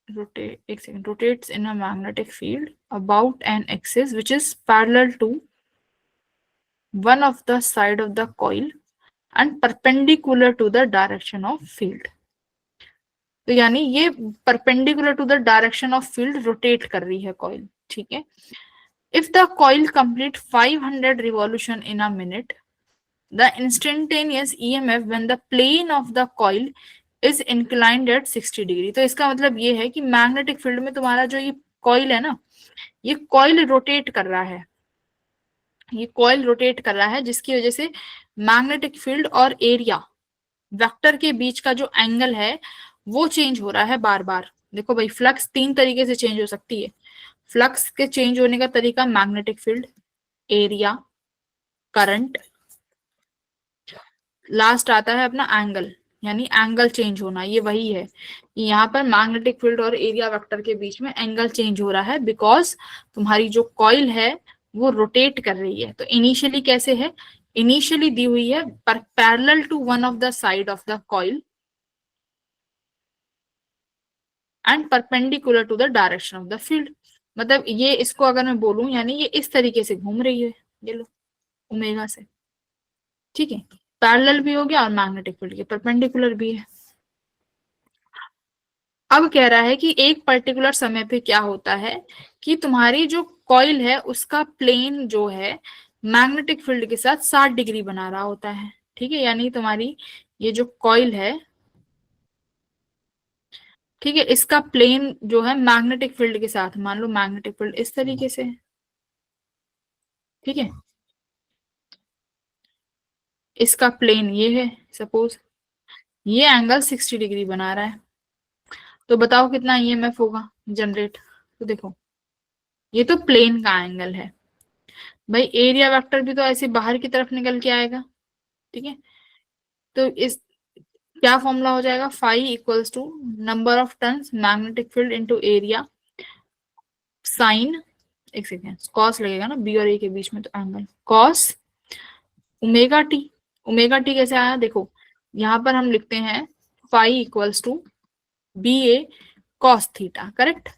एक second, rotates in a magnetic field about an axis which is parallel to one of the side of the coil and perpendicular to the direction of field. तो यानी ये perpendicular to the direction of field rotate कर रही है coil, ठीक है। If the coil complete 500 revolution in a minute, the instantaneous EMF when the plane of the coil is inclined at 60 degree. तो इसका मतलब ये है कि मैग्नेटिक फील्ड में तुम्हारा जो ये कॉइल है ना, ये कॉइल रोटेट कर रहा है, ये कॉइल रोटेट कर रहा है, जिसकी वजह से मैग्नेटिक फील्ड और एरिया वेक्टर के बीच का जो एंगल है वो चेंज हो रहा है बार बार। देखो भाई, फ्लक्स 3 तरीके से चेंज हो सकती है। फ्लक्स के चेंज होने का तरीका magnetic field, area, current, last आता है अपना एंगल, यानी एंगल चेंज होना। ये वही है, यहाँ पर मैग्नेटिक फील्ड और एरिया वेक्टर के बीच में एंगल चेंज हो रहा है बिकॉज तुम्हारी जो कॉइल है वो रोटेट कर रही है। तो इनिशियली कैसे है, इनिशियली दी हुई है parallel to one of the side of the coil and perpendicular to the direction of the field. मतलब ये, इसको अगर मैं बोलूं, यानी ये इस तरीके से घूम रही है, ये लो ओमेगा से, ठीक है, पैरेलल भी हो गया और मैग्नेटिक फील्ड के परपेंडिकुलर भी है। अब कह रहा है कि एक पर्टिकुलर समय पे क्या होता है कि तुम्हारी जो कॉइल है उसका प्लेन जो है मैग्नेटिक फील्ड के साथ 60 डिग्री बना रहा होता है, ठीक है। यानी तुम्हारी ये जो कॉइल है, ठीक है, इसका प्लेन जो है मैग्नेटिक फील्ड के साथ, मान लो मैग्नेटिक फील्ड इस तरीके से है, ठीक है, इसका प्लेन ये है, सपोज ये एंगल 60 डिग्री बना रहा है, तो बताओ कितना ईएमएफ होगा जनरेट। तो देखो ये तो प्लेन का एंगल है भाई, एरिया वेक्टर भी तो ऐसे बाहर की तरफ निकल के आएगा, ठीक है। तो इस क्या फॉर्मूला हो जाएगा, phi equals to number of turns magnetic field into area sine, एक सेकेंड, कॉस लगेगा ना बी और ए के बीच में, तो angle cos omega T. Omega T कैसे आया, देखो यहाँ पर हम लिखते हैं phi equals to B A cos theta, correct.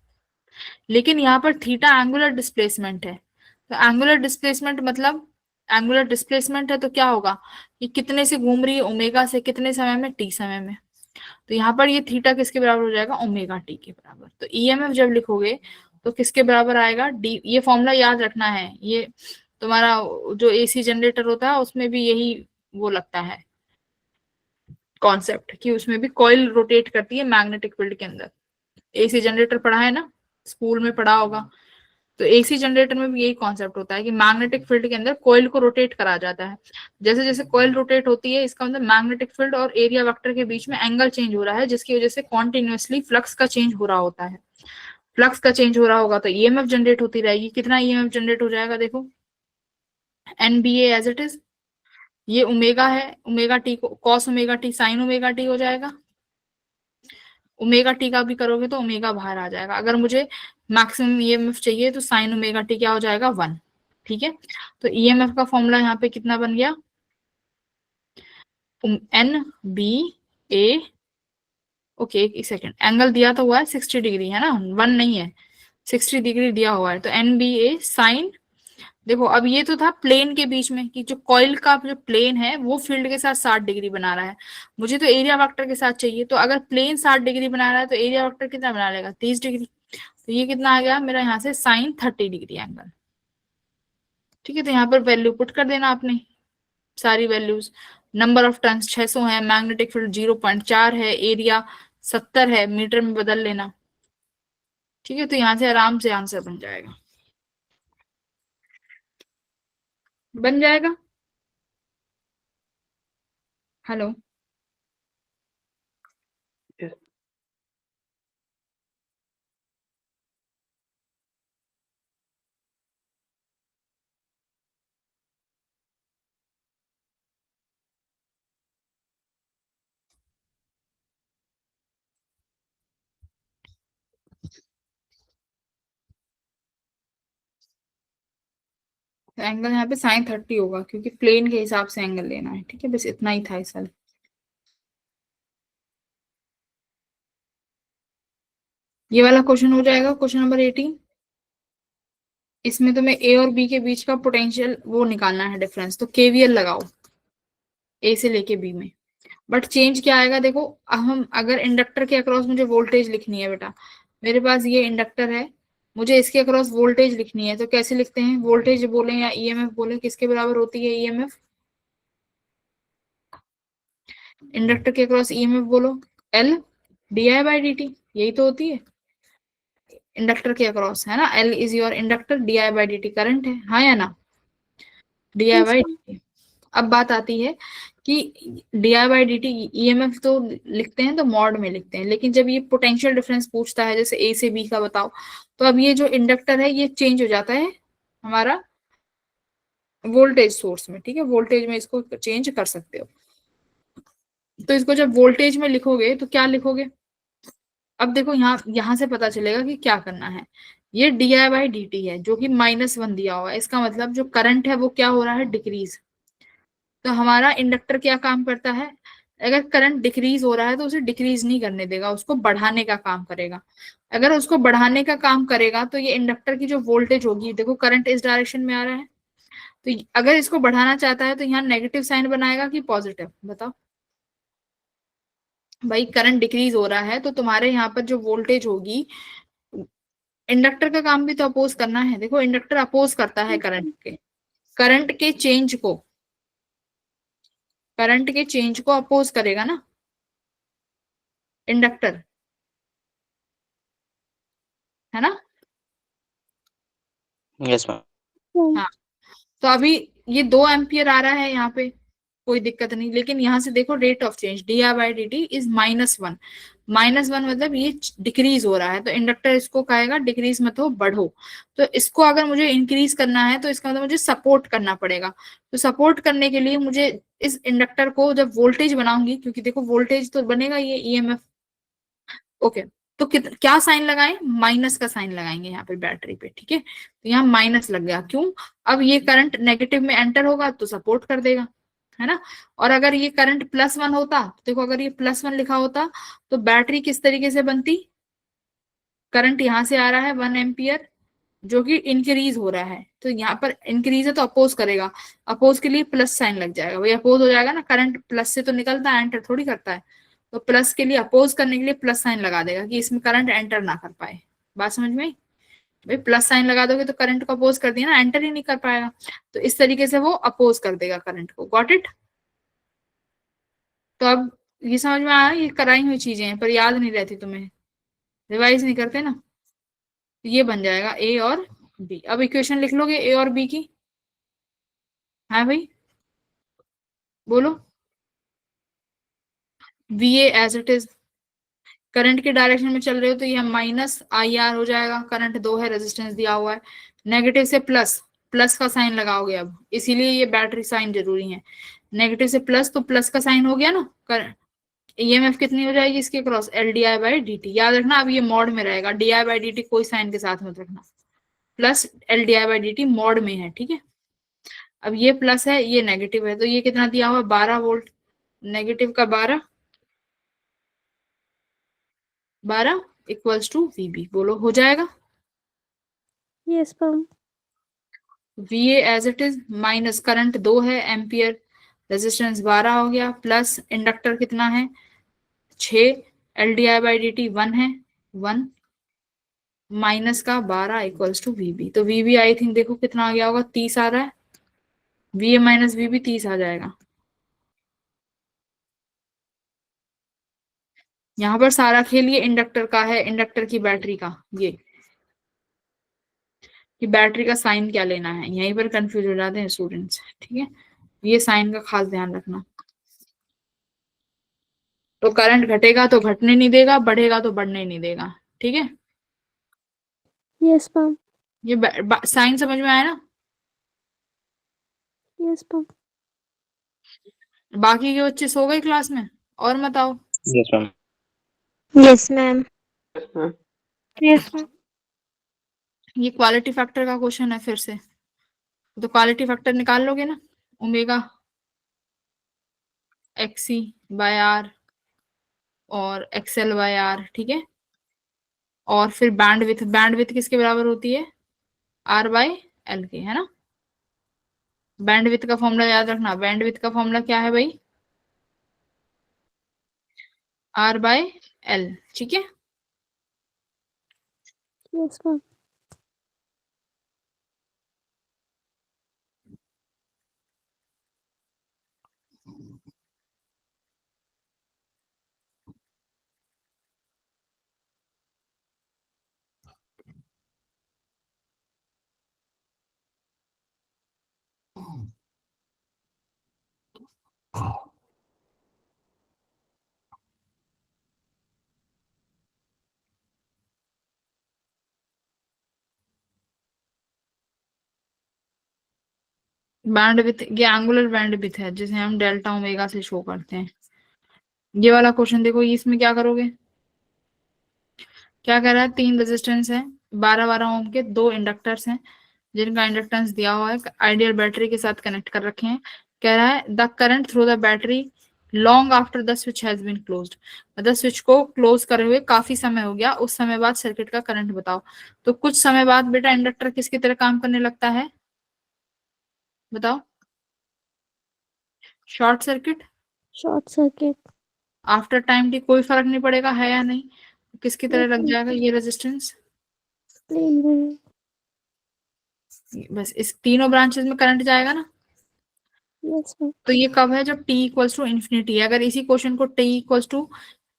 लेकिन यहाँ पर थीटा एंगुलर डिस्प्लेसमेंट है, तो एंगुलर डिस्प्लेसमेंट मतलब एंगुलर डिस्प्लेसमेंट है तो क्या होगा, ये कितने से घूम रही है, ओमेगा से, कितने समय में, टी समय में। तो यहाँ पर ये थीटा किसके बराबर हो जाएगा, ओमेगा टी के बराबर। तो ईएमएफ जब लिखोगे तो किसके बराबर आएगा, डी। ये फॉर्मूला याद रखना है, ये तुम्हारा जो एसी जनरेटर होता है उसमें भी यही वो लगता है कॉन्सेप्ट, कि उसमें भी कॉइल रोटेट करती है मैग्नेटिक फील्ड के अंदर। एसी जनरेटर पढ़ा है ना, स्कूल में पढ़ा होगा। तो एसी जनरेटर में भी यही कॉन्सेप्ट होता है कि मैग्नेटिक फील्ड के अंदर कॉइल को रोटेट करा जाता है। जैसे जैसे कॉइल रोटेट होती है, इसका मतलब मैग्नेटिक फील्ड और एरिया वेक्टर के बीच में एंगल चेंज हो रहा है, जिसकी वजह से कॉन्टिन्यूअसली फ्लक्स का चेंज हो रहा होता है। फ्लक्स का चेंज हो रहा होगा तो ईएमएफ जनरेट होती रहेगी। कितना ईएमएफ जनरेट हो जाएगा, देखो एनबीए एज इट इज, ये ओमेगा है, ओमेगा टी को cos omega T sign omega T हो जाएगा। ओमेगा टी का भी करोगे तो ओमेगा बाहर आ जाएगा। अगर मुझे मैक्सिमम ईएमएफ चाहिए तो साइन ओमेगा टी क्या हो जाएगा, 1, ठीक है। तो ईएमएफ का फॉर्मूला यहाँ पे कितना बन गया, एन बी ए, ओके एक सेकेंड, एंगल दिया तो हुआ है 60 डिग्री है ना, 1 नहीं है, 60 डिग्री दिया हुआ है। तो एन बी ए साइन, देखो अब ये तो था प्लेन के बीच में, कि जो कॉइल का जो प्लेन है वो फील्ड के साथ 60 डिग्री बना रहा है, मुझे तो एरिया वेक्टर के साथ चाहिए। तो अगर प्लेन 60 डिग्री बना रहा है तो एरिया वेक्टर कितना बना लेगा, 30 डिग्री। तो ये कितना आ गया मेरा यहाँ से साइन 30 डिग्री एंगल, ठीक है। तो यहाँ पर वैल्यू पुट कर देना आपने, सारी वैल्यूज। नंबर ऑफ टर्न्स 600 है, मैग्नेटिक फील्ड 0.4 है, एरिया 70 है, मीटर में बदल लेना। ठीक है, तो यहाँ से आराम से आंसर बन जाएगा, बन जाएगा। Hello, Yes. एंगल यहाँ पे sin 30 होगा क्योंकि प्लेन के हिसाब से एंगल लेना है। ठीक है, बस इतना ही था इस साल। ये वाला क्वेश्चन हो जाएगा, क्वेश्चन नंबर 18। इसमें तुम्हें ए और बी के बीच का पोटेंशियल वो निकालना है, डिफरेंस। तो केवीएल लगाओ ए से लेके बी में। बट चेंज क्या आएगा देखो, हम अगर इंडक्टर के अक्रॉस मुझे वोल्टेज लिखनी है बेटा, मेरे पास ये इंडक्टर है, मुझे इसके अक्रॉस वोल्टेज लिखनी है, तो कैसे लिखते हैं? वोल्टेज बोले या ईएमएफ बोले, किसके बराबर होती है ईएमएफ? इंडक्टर के अक्रॉस ईएमएफ बोलो, L D I by D T, यही तो होती है इंडक्टर के अक्रॉस, है ना। L is your inductor, D I by D T current है, हाँ या ना, D I Yes, by ma'am. D T. अब बात आती है कि D I by D T EMF तो लिखते हैं तो मॉड में लिखते हैं, लेकिन जब ये पोटेंशियल डिफरेंस पूछता है, जैसे ए से बी का बताओ, तो अब ये जो इंडक्टर है ये चेंज हो जाता है हमारा वोल्टेज सोर्स में। ठीक है, वोल्टेज में इसको चेंज कर सकते हो। तो इसको जब वोल्टेज में लिखोगे तो क्या लिखोगे? अब देखो यहाँ से पता चलेगा कि क्या करना है। ये D I by D T है जो कि -1 दिया हुआ है, इसका मतलब जो करंट है वो क्या हो रहा है? डिक्रीज। तो हमारा इंडक्टर क्या काम करता है? अगर करंट डिक्रीज हो रहा है तो उसे डिक्रीज नहीं करने देगा, उसको बढ़ाने का काम करेगा। अगर उसको बढ़ाने का काम करेगा तो ये इंडक्टर की जो वोल्टेज होगी, देखो करंट इस डायरेक्शन में आ रहा है, तो अगर इसको बढ़ाना चाहता है तो यहाँ नेगेटिव साइन बनाएगा कि पॉजिटिव? बताओ भाई, करंट डिक्रीज हो रहा है तो तुम्हारे यहाँ पर जो वोल्टेज होगी, इंडक्टर का काम भी तो अपोज करना है। देखो इंडक्टर अपोज करता है करंट के चेंज को अपोज करेगा ना इंडक्टर, है ना। Yes ma'am. Hmm. हाँ, तो अभी ये 2 एम्पियर आ रहा है यहाँ पे, कोई दिक्कत नहीं, लेकिन यहाँ से देखो rate of change D I by D T is -1। -1 मतलब ये डिक्रीज हो रहा है, तो इंडक्टर इसको कहेगा डिक्रीज मत हो, बढ़ो। तो इसको अगर मुझे इंक्रीज करना है तो इसका मतलब मुझे सपोर्ट करना पड़ेगा। तो सपोर्ट करने के लिए मुझे इस इंडक्टर को जब वोल्टेज बनाऊंगी, क्योंकि देखो वोल्टेज तो बनेगा ये ईएमएफ, ओके, तो क्या साइन लगाएं? माइनस का साइन लगाएंगे यहाँ पे बैटरी पे। ठीक है, तो यहाँ माइनस लग गया, क्यों? अब ये करंट नेगेटिव में एंटर होगा तो सपोर्ट कर देगा, है ना। और अगर ये करंट +1 होता, देखो अगर ये +1 लिखा होता तो बैटरी किस तरीके से बनती? करंट यहाँ से आ रहा है 1 एम्पियर जो कि इंक्रीज हो रहा है, तो यहाँ पर इंक्रीज है तो अपोज करेगा, अपोज के लिए प्लस साइन लग जाएगा, वही अपोज हो जाएगा ना, करंट प्लस से तो निकलता है, एंटर थोड़ी करता है। तो प्लस के लिए, अपोज करने के लिए प्लस साइन लगा देगा कि इसमें करंट एंटर ना कर पाए। बात समझ में आई? भाई प्लस साइन लगा दोगे तो करंट को अपोज कर दिया ना, एंटर ही नहीं कर पाएगा, तो इस तरीके से वो अपोज कर देगा करंट को। Got it? तो अब ये समझ में आया, ये कराई हुई चीजें हैं पर याद नहीं रहती तुम्हें, रिवाइज नहीं करते ना। ये बन जाएगा ए और बी। अब इक्वेशन लिख लोगे ए और बी की, है भाई, बोलो। V A as it is, current के डायरेक्शन में चल रहे हो तो ये -IR हो जाएगा, करंट 2 है, रेजिस्टेंस दिया हुआ है, नेगेटिव से प्लस, प्लस का साइन लगाओगे अब, इसीलिए ये बैटरी साइन जरूरी है। नेगेटिव से प्लस तो प्लस का साइन हो गया ना, ईएमएफ कितनी हो जाएगी इसके cross? L D I by D T. याद रखना अब ये मॉड में रहेगा, D I by D T कोई साइन के साथ मत रखना, plus L D I by D T mod में है। ठीक है, अब ये प्लस है ये नेगेटिव है, तो ये कितना दिया हुआ? 12 वोल्ट, नेगेटिव का 12 इक्वल्स टू वीबी। बोलो हो जाएगा? Yes, ma'am. V as it is, minus current 2 है एम्पियर, रेजिस्टेंस 12 हो गया, प्लस इंडक्टर कितना है 6, L D I by D T 1 है 1, माइनस का 12 इक्वल्स टू वीबी। तो वीबी आई थिंक देखो कितना आ गया होगा, 30 आ रहा है, VA माइनस V भी 30 आ जाएगा। यहाँ पर सारा खेल ये इंडक्टर का है, इंडक्टर की बैटरी का, ये कि बैटरी का साइन क्या लेना है, यहीं पर कंफ्यूज हो जाते हैं स्टूडेंट्स। ठीक है, ये साइन का खास ध्यान रखना। तो करंट घटेगा तो घटने नहीं देगा, बढ़ेगा तो बढ़ने नहीं देगा। ठीक है, Yes, ma'am. ये साइन समझ में आया ना। Yes, ma'am. बाकी के बच्चे सो गए क्लास में, और मत आओ। Yes ma'am. Yes, ma'am. हाँ, Yes, ma'am. ये क्वालिटी फैक्टर का क्वेश्चन है फिर से, तो क्वालिटी फैक्टर निकाल लोगे ना, ओमेगा XC बाय आर और XL बाय आर। ठीक है, और फिर बैंडविथ, बैंडविथ किसके बराबर होती है, R बाय L के, है ना। बैंडविथ का फॉर्मूला याद रखना, बैंडविथ का फॉर्मूला क्या है भाई, R बाय L। ठीक है, Yes, ma'am. बैंडविथ ये एंगुलर बैंडविथ है जिसे हम डेल्टा ओमेगा से शो करते हैं। ये वाला क्वेश्चन देखो, ये इसमें क्या करोगे, क्या कह रहा है, 3 रेजिस्टेंस है, 12-12 ओम के, 2 इंडक्टर्स हैं जिनका इंडक्टेंस दिया हुआ है, आइडियल बैटरी के साथ कनेक्ट कर रखे हैं। कह रहा है the current through the battery long after the switch has been closed, मतलब स्विच को क्लोज करे हुए काफी समय हो गया, उस समय बाद सर्किट का करंट बताओ। तो कुछ समय बाद बेटा इंडक्टर किसकी तरह काम करने लगता है, बताओ, short circuit. Short circuit. After time T कोई फर्क नहीं पड़ेगा है या नहीं, किसकी तरह Yes, लग ma'am. जाएगा ये रेजिस्टेंस। Plain wave. बस इस तीनों ब्रांचेस में करंट जाएगा ना। Yes, ma'am. तो ये कब है, जब t इक्वल्स टू इन्फिनिटी है। अगर इसी क्वेश्चन को t इक्वल्स टू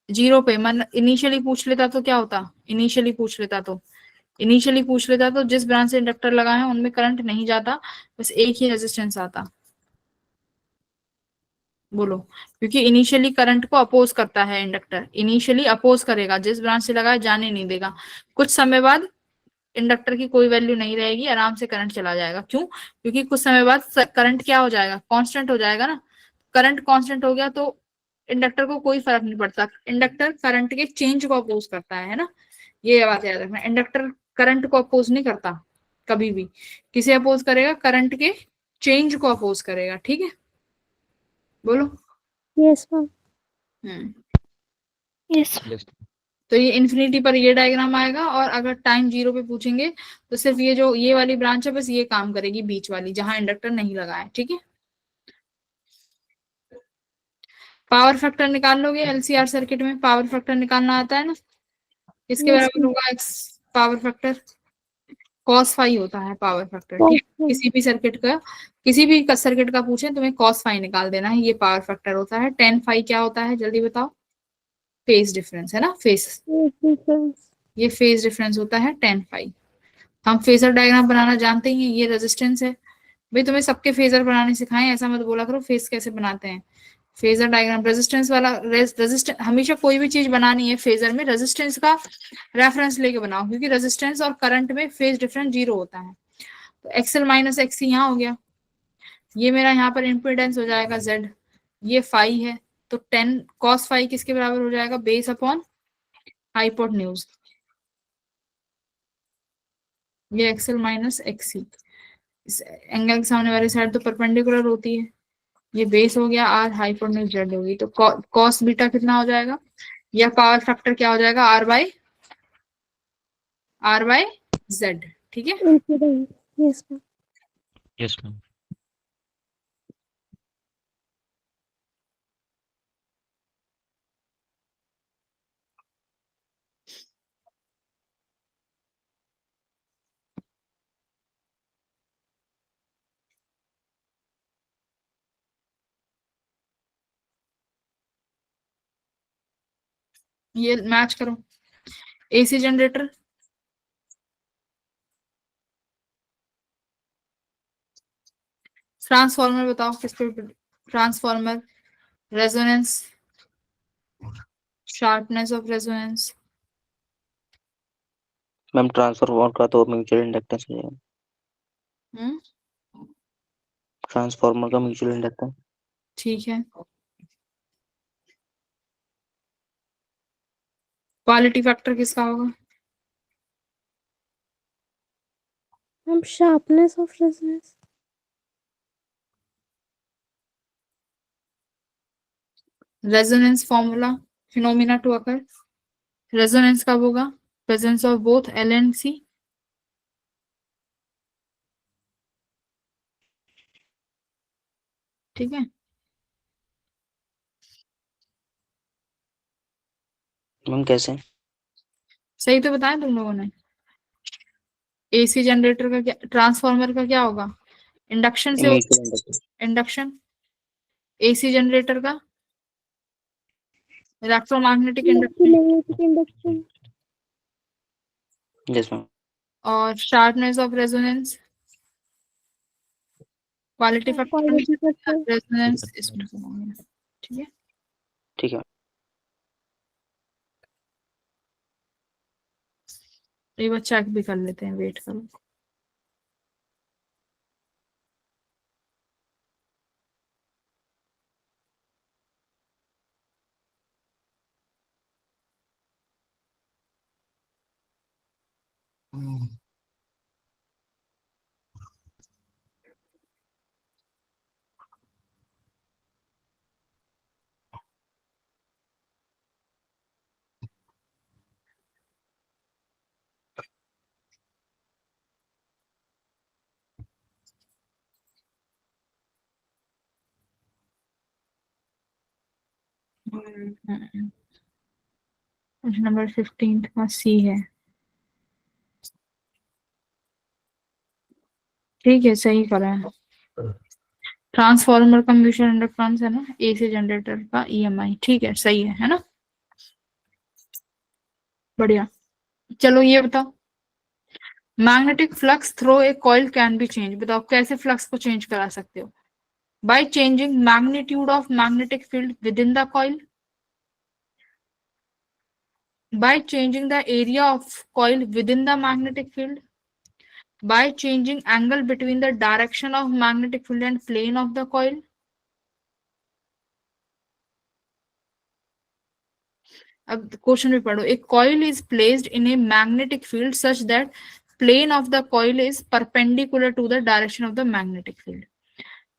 0 पे मन इनिशियली पूछ लेता तो क्या होता, इनिशियली पूछ लेता तो जिस ब्रांच से इंडक्टर लगा है उनमें करंट नहीं जाता, बस एक ही रेजिस्टेंस आता। बोलो, क्योंकि इनिशियली करंट को अपोज करता है इंडक्टर, इनिशियली अपोज करेगा, जिस ब्रांच से लगा है जाने नहीं देगा। कुछ समय बाद इंडक्टर की कोई वैल्यू नहीं रहेगी, आराम से करंट चला जाएगा। क्यों, क्योंकि कुछ समय बाद करंट क्या हो जाएगा, कांस्टेंट हो जाएगा ना। करंट कांस्टेंट हो गया तो इंडक्टर को कोई फर्क नहीं पड़ता, इंडक्टर करंट के चेंज को अपोज करता है ना। ये बात याद रखना, इंडक्टर करंट को अपोज नहीं करता कभी भी, किसे अपोज करेगा, करंट के चेंज को अपोज करेगा। ठीक है, बोलो। Yes, ma'am. हम्म, Yes. यस तो ये इन्फिनिटी पर ये डायग्राम आएगा, और अगर टाइम 0 पे पूछेंगे तो सिर्फ ये जो ये वाली ब्रांच है बस ये काम करेगी, बीच वाली जहां इंडक्टर नहीं लगा है। ठीक है, पावर फैक्टर निकाल लोगे, LCR सर्किट में पावर फैक्टर निकालना आता है ना, किसके Yes, बराबर ma'am. होगा x power factor, cos phi होता है पावर फैक्टर। ठीक है, Cos. किसी भी सर्किट का पूछे तुम्हें cos फाई निकाल देना है, ये पावर फैक्टर होता है। tan फाई क्या होता है जल्दी बताओ, फेज डिफरेंस है ना, फेज, Yes, difference. ये फेज डिफरेंस होता है tan फाई। हम फेजर डायग्राम बनाना जानते ही हैं, ये रेजिस्टेंस है। भाई तुम्हें सबके फेजर बनाने सिखाएं, ऐसा मत बोला करो फेज कैसे बनाते हैं। फेजर डायग्राम रेजिस्टेंस वाला, रेजिस्टेंस हमेशा कोई भी चीज बनानी है फेजर में रेजिस्टेंस का रेफरेंस लेके बनाओ, क्योंकि रेजिस्टेंस और करंट में फेज डिफरेंस 0 होता है। तो XL माइनस XC यहाँ हो गया, ये मेरा यहाँ पर इम्पिडेंस हो जाएगा Z, ये फाई है, तो 10 cos फाई किसके बराबर हो जाएगा, बेस अपॉन हाइपोटेन्यूज, ये XL माइनस XC। इस एंगल के सामने वाली साइड तो परपेंडिकुलर होती है, ये बेस हो गया, R हाइपोटेन्यूज Z होगी, तो cos बीटा कितना हो जाएगा, या पावर फैक्टर क्या हो जाएगा, R बाय Z। ठीक है, Impedance. Yes, ma'am. Yes ma'am. ये मैच करो। एसी जनरेटर, ट्रांसफार्मर बताओ किस पे? Transformer, resonance, sharpness of resonance. Ma'am transformer का तो म्यूचुअल इंडक्टेंस है। ट्रांसफार्मर का म्यूचुअल इंडक्टेंस। ठीक है। क्वालिटी फैक्टर किसका होगा? Ma'am sharpness of resonance. Resonance formula, phenomena to occur. Resonance कब होगा? Presence of both L and C. ठीक है। मैम कैसे? सही तो बताया तुम लोगों ने। एसी जनरेटर का क्या, ट्रांसफार्मर का क्या होगा? इंडक्शन से mutual inductance. Induction. AC generator का electromagnetic induction. Electromagnetic induction. Yes ma'am. और sharpness of resonance, quality factor, Quality factor. Resonance इसमें से होंगे। ठीक है। ठीक है। एक बार चेक भी कर लेते हैं, वेट करो। नंबर 15 का सी है। ठीक है, सही करा है। ट्रांसफार्मर का म्यूचुअल इंडक्टेंस है ना, एसी जनरेटर का ईएमआई। ठीक है, सही है ना? बढ़िया। चलो ये बताओ, magnetic flux throw A coil can be change. बताओ कैसे फ्लक्स को चेंज करा सकते हो? By changing magnitude of magnetic field with in the coil, by changing the area of coil within the magnetic field, by changing angle between the direction of magnetic field and plane of the coil. अब question भी पढ़ो। एक coil is placed in a magnetic field such that plane of the coil is perpendicular to the direction of the magnetic field.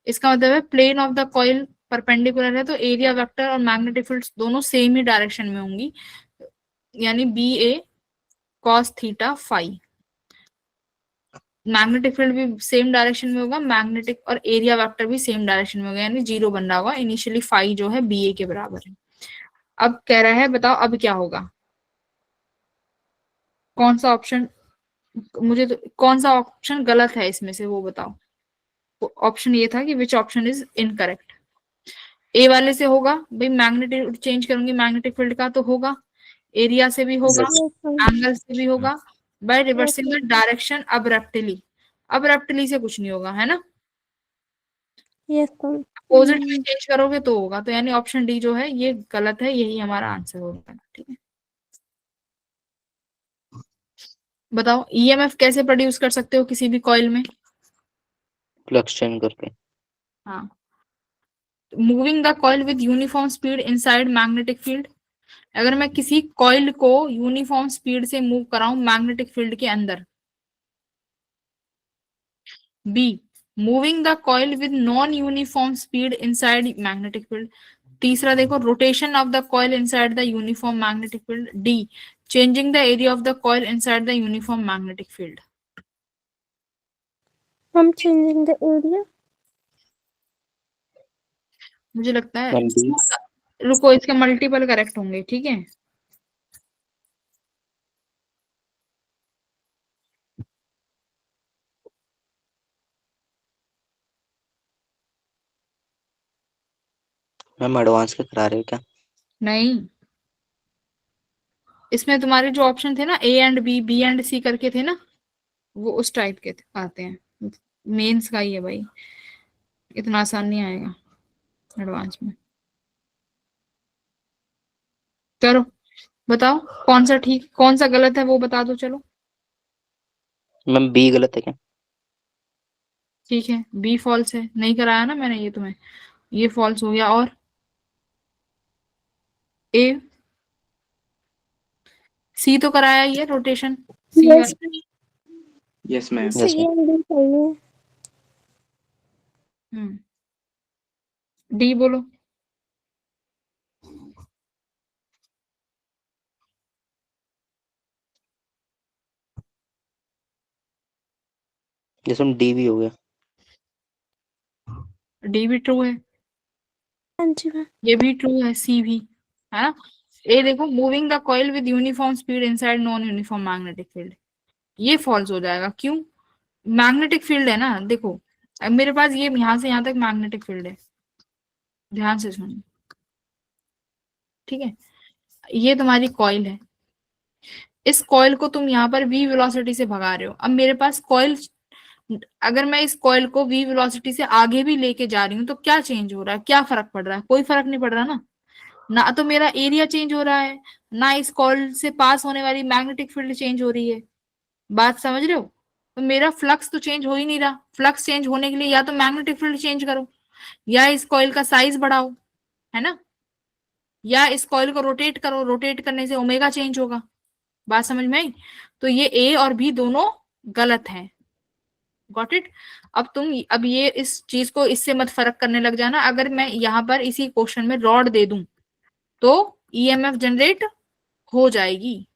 इसका मतलब है plane of the coil perpendicular है तो area vector और मैग्नेटिक फील्ड दोनों same ही direction में होंगी, यानी B A cos theta phi. Magnetic field भी सेम डायरेक्शन में होगा, मैग्नेटिक और एरिया वेक्टर भी सेम डायरेक्शन में होगा, यानी 0 बन रहा होगा। इनिशियली फाई जो है बी ए के बराबर है। अब कह रहा है बताओ अब क्या होगा? कौन सा ऑप्शन, मुझे तो कौन सा ऑप्शन गलत है इसमें से वो बताओ। ऑप्शन ये था कि विच ऑप्शन इज इनकरेक्ट। ए वाले से होगा भाई, मैग्नेटिक चेंज करूंगी मैग्नेटिक फील्ड का तो होगा, एरिया से भी होगा, Yes. Yes, ma'am. एंगल से भी होगा, by reversing the direction abruptly. Abruptly से कुछ नहीं होगा, है ना? Yes, ma'am. अपोजिट में चेंज करोगे तो होगा, तो यानी ऑप्शन डी जो है ये गलत है, यही हमारा आंसर होगा। ठीक है, बताओ ईएमएफ कैसे प्रोड्यूस कर सकते हो किसी भी कॉइल में? फ्लक्स चेंज करके। हाँ, moving the coil with uniform speed inside magnetic field. अगर मैं किसी कॉइल को यूनिफॉर्म स्पीड से मूव कराऊं मैग्नेटिक फील्ड के अंदर। B, moving the coil with non uniform speed inside magnetic field. तीसरा देखो, rotation of the coil inside the uniform magnetic field. D, changing the area of the coil inside the uniform magnetic field. I'm changing the area. मुझे लगता है ma'am D. रुको, इसके multiple correct होंगे। ठीक है, मैम एडवांस के करा रहे हो क्या? नहीं इसमें तुम्हारे जो ऑप्शन थे ना A and B, B and C करके थे ना, वो उस टाइप के आते हैं। मेंस का ही है भाई, इतना आसान नहीं आएगा एडवांस में। चलो बताओ कौन सा ठीक कौन सा गलत है वो बता दो। चलो मैम बी गलत है क्या? ठीक है, बी फॉल्स है, नहीं कराया ना मैंने ये तुम्हें, ये फॉल्स हो गया। और ए, सी तो कराया ही है rotation, C yes yes ma'am. C yes ma'am. And D चाहिए। डी बोलो। यस मैम, डी भी हो गया। डी भी ट्रू है, हाँ जी मैम। ये भी ट्रू है, सी भी है ना। ए देखो, moving the coil with uniform speed inside non uniform magnetic field, ये फॉल्स हो जाएगा। क्यों? मैग्नेटिक फील्ड है ना, देखो अब मेरे पास ये यहां से यहां तक मैग्नेटिक फील्ड है, ध्यान से सुनो, ठीक है। ये तुम्हारी कॉइल है, इस कॉइल को तुम यहाँ पर v वेलोसिटी से भगा रहे हो। अब मेरे पास कॉइल, अगर मैं इस कॉइल को v वेलोसिटी से आगे भी लेके जा रही हूँ तो क्या चेंज हो रहा है, क्या फर्क पड़ रहा है? कोई फर्क नहीं पड़ रहा ना। ना तो मेरा एरिया चेंज हो रहा है, ना इस कॉइल से पास होने वाली मैग्नेटिक फील्ड चेंज हो रही है। बात समझ रहे हो? तो मेरा फ्लक्स तो चेंज हो ही नहीं रहा। फ्लक्स चेंज होने के लिए या तो मैग्नेटिक फील्ड चेंज करो, या इस कॉइल का साइज बढ़ाओ, है ना, या इस कॉइल को रोटेट करो, रोटेट करने से ओमेगा चेंज होगा। बात समझ में आई? तो ये ए और बी दोनों गलत है। Got it? अब ये इस चीज को इससे मत फर्क करने लग जाना। अगर मैं यहाँ पर इसी क्वेश्चन में रॉड दे दूं तो ईएमएफ जनरेट हो जाएगी,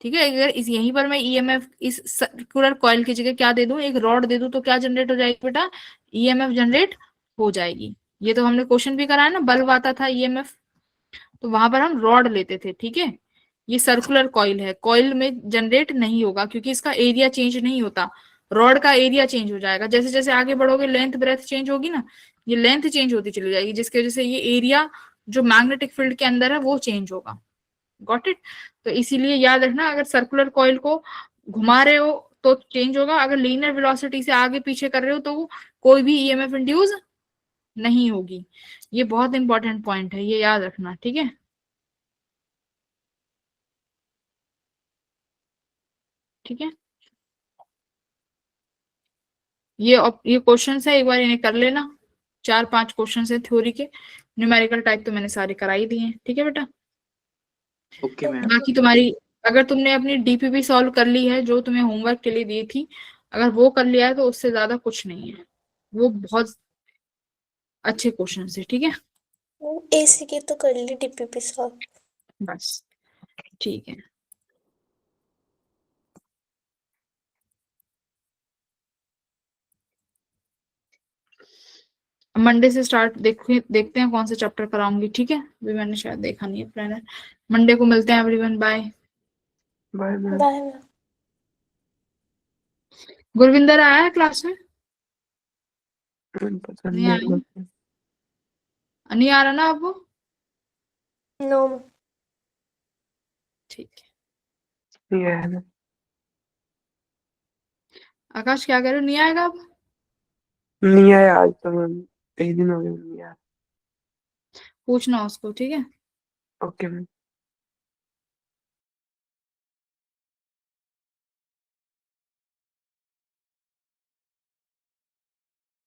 ठीक है। अगर इस यहीं पर मैं ईएमएफ इस सर्कुलर कॉइल की जगह क्या दे दूं, एक रॉड दे दूं, तो क्या जनरेट हो जाएगी बेटा? ईएमएफ जनरेट हो जाएगी। ये तो हमने क्वेश्चन भी कराया ना, बल्ब आता था ईएमएफ, तो वहां पर हम रॉड लेते थे, ठीक है। ये सर्कुलर कॉइल है, कॉइल में जनरेट नहीं होगा क्योंकि इसका एरिया चेंज नहीं होता। रॉड का एरिया चेंज हो जाएगा, जैसे जैसे आगे बढ़ोगे लेंथ ब्रेथ चेंज होगी ना, ये लेंथ चेंज होती चली जाएगी, जिसकी वजह से ये एरिया जो मैग्नेटिक फील्ड के अंदर है वो चेंज होगा। Got it? तो इसीलिए याद रखना, अगर सर्कुलर कॉइल को घुमा रहे हो तो चेंज होगा, अगर लीनियर वेलोसिटी से आगे पीछे कर रहे हो तो कोई भी ईएमएफ इंड्यूस नहीं होगी। ये बहुत इंपॉर्टेंट पॉइंट है, ये याद रखना, ठीक है। ठीक है, ये क्वेश्चन है, एक बार इन्हें कर लेना। 4-5 क्वेश्चन है थ्योरी के, न्यूमेरिकल टाइप तो मैंने सारे कराई दिए हैं, ठीक है बेटा। Okay ma'am. बाकी तुम्हारी, अगर तुमने अपनी डीपीपी सॉल्व कर ली है जो तुम्हें होमवर्क के लिए दी थी, अगर वो कर लिया है तो उससे ज्यादा कुछ नहीं है, वो बहुत अच्छे क्वेश्चन है, ठीक है। एसी की तो कर ली डीपीपी सॉल्व। बस ठीक है। मंडे से स्टार्ट देखते हैं कौन सा चैप्टर कराऊंगी, ठीक है। अभी मैंने शायद देखा नहीं है प्लानर। मंडे को मिलते हैं everyone, bye. Bye ma'am. Bye ma'am. Gurvinder आया है क्लास में? पता नहीं नहीं आया, है। नहीं आ रहा ना अब वो? नो। ठीक है। नहीं आया ना। आकाश क्या कह रहे हो, नहीं आएगा अब? नहीं आया आज तो मैम, एक दिन हो गया नहीं आया। पूछना उसको, ठीक है। Okay ma'am.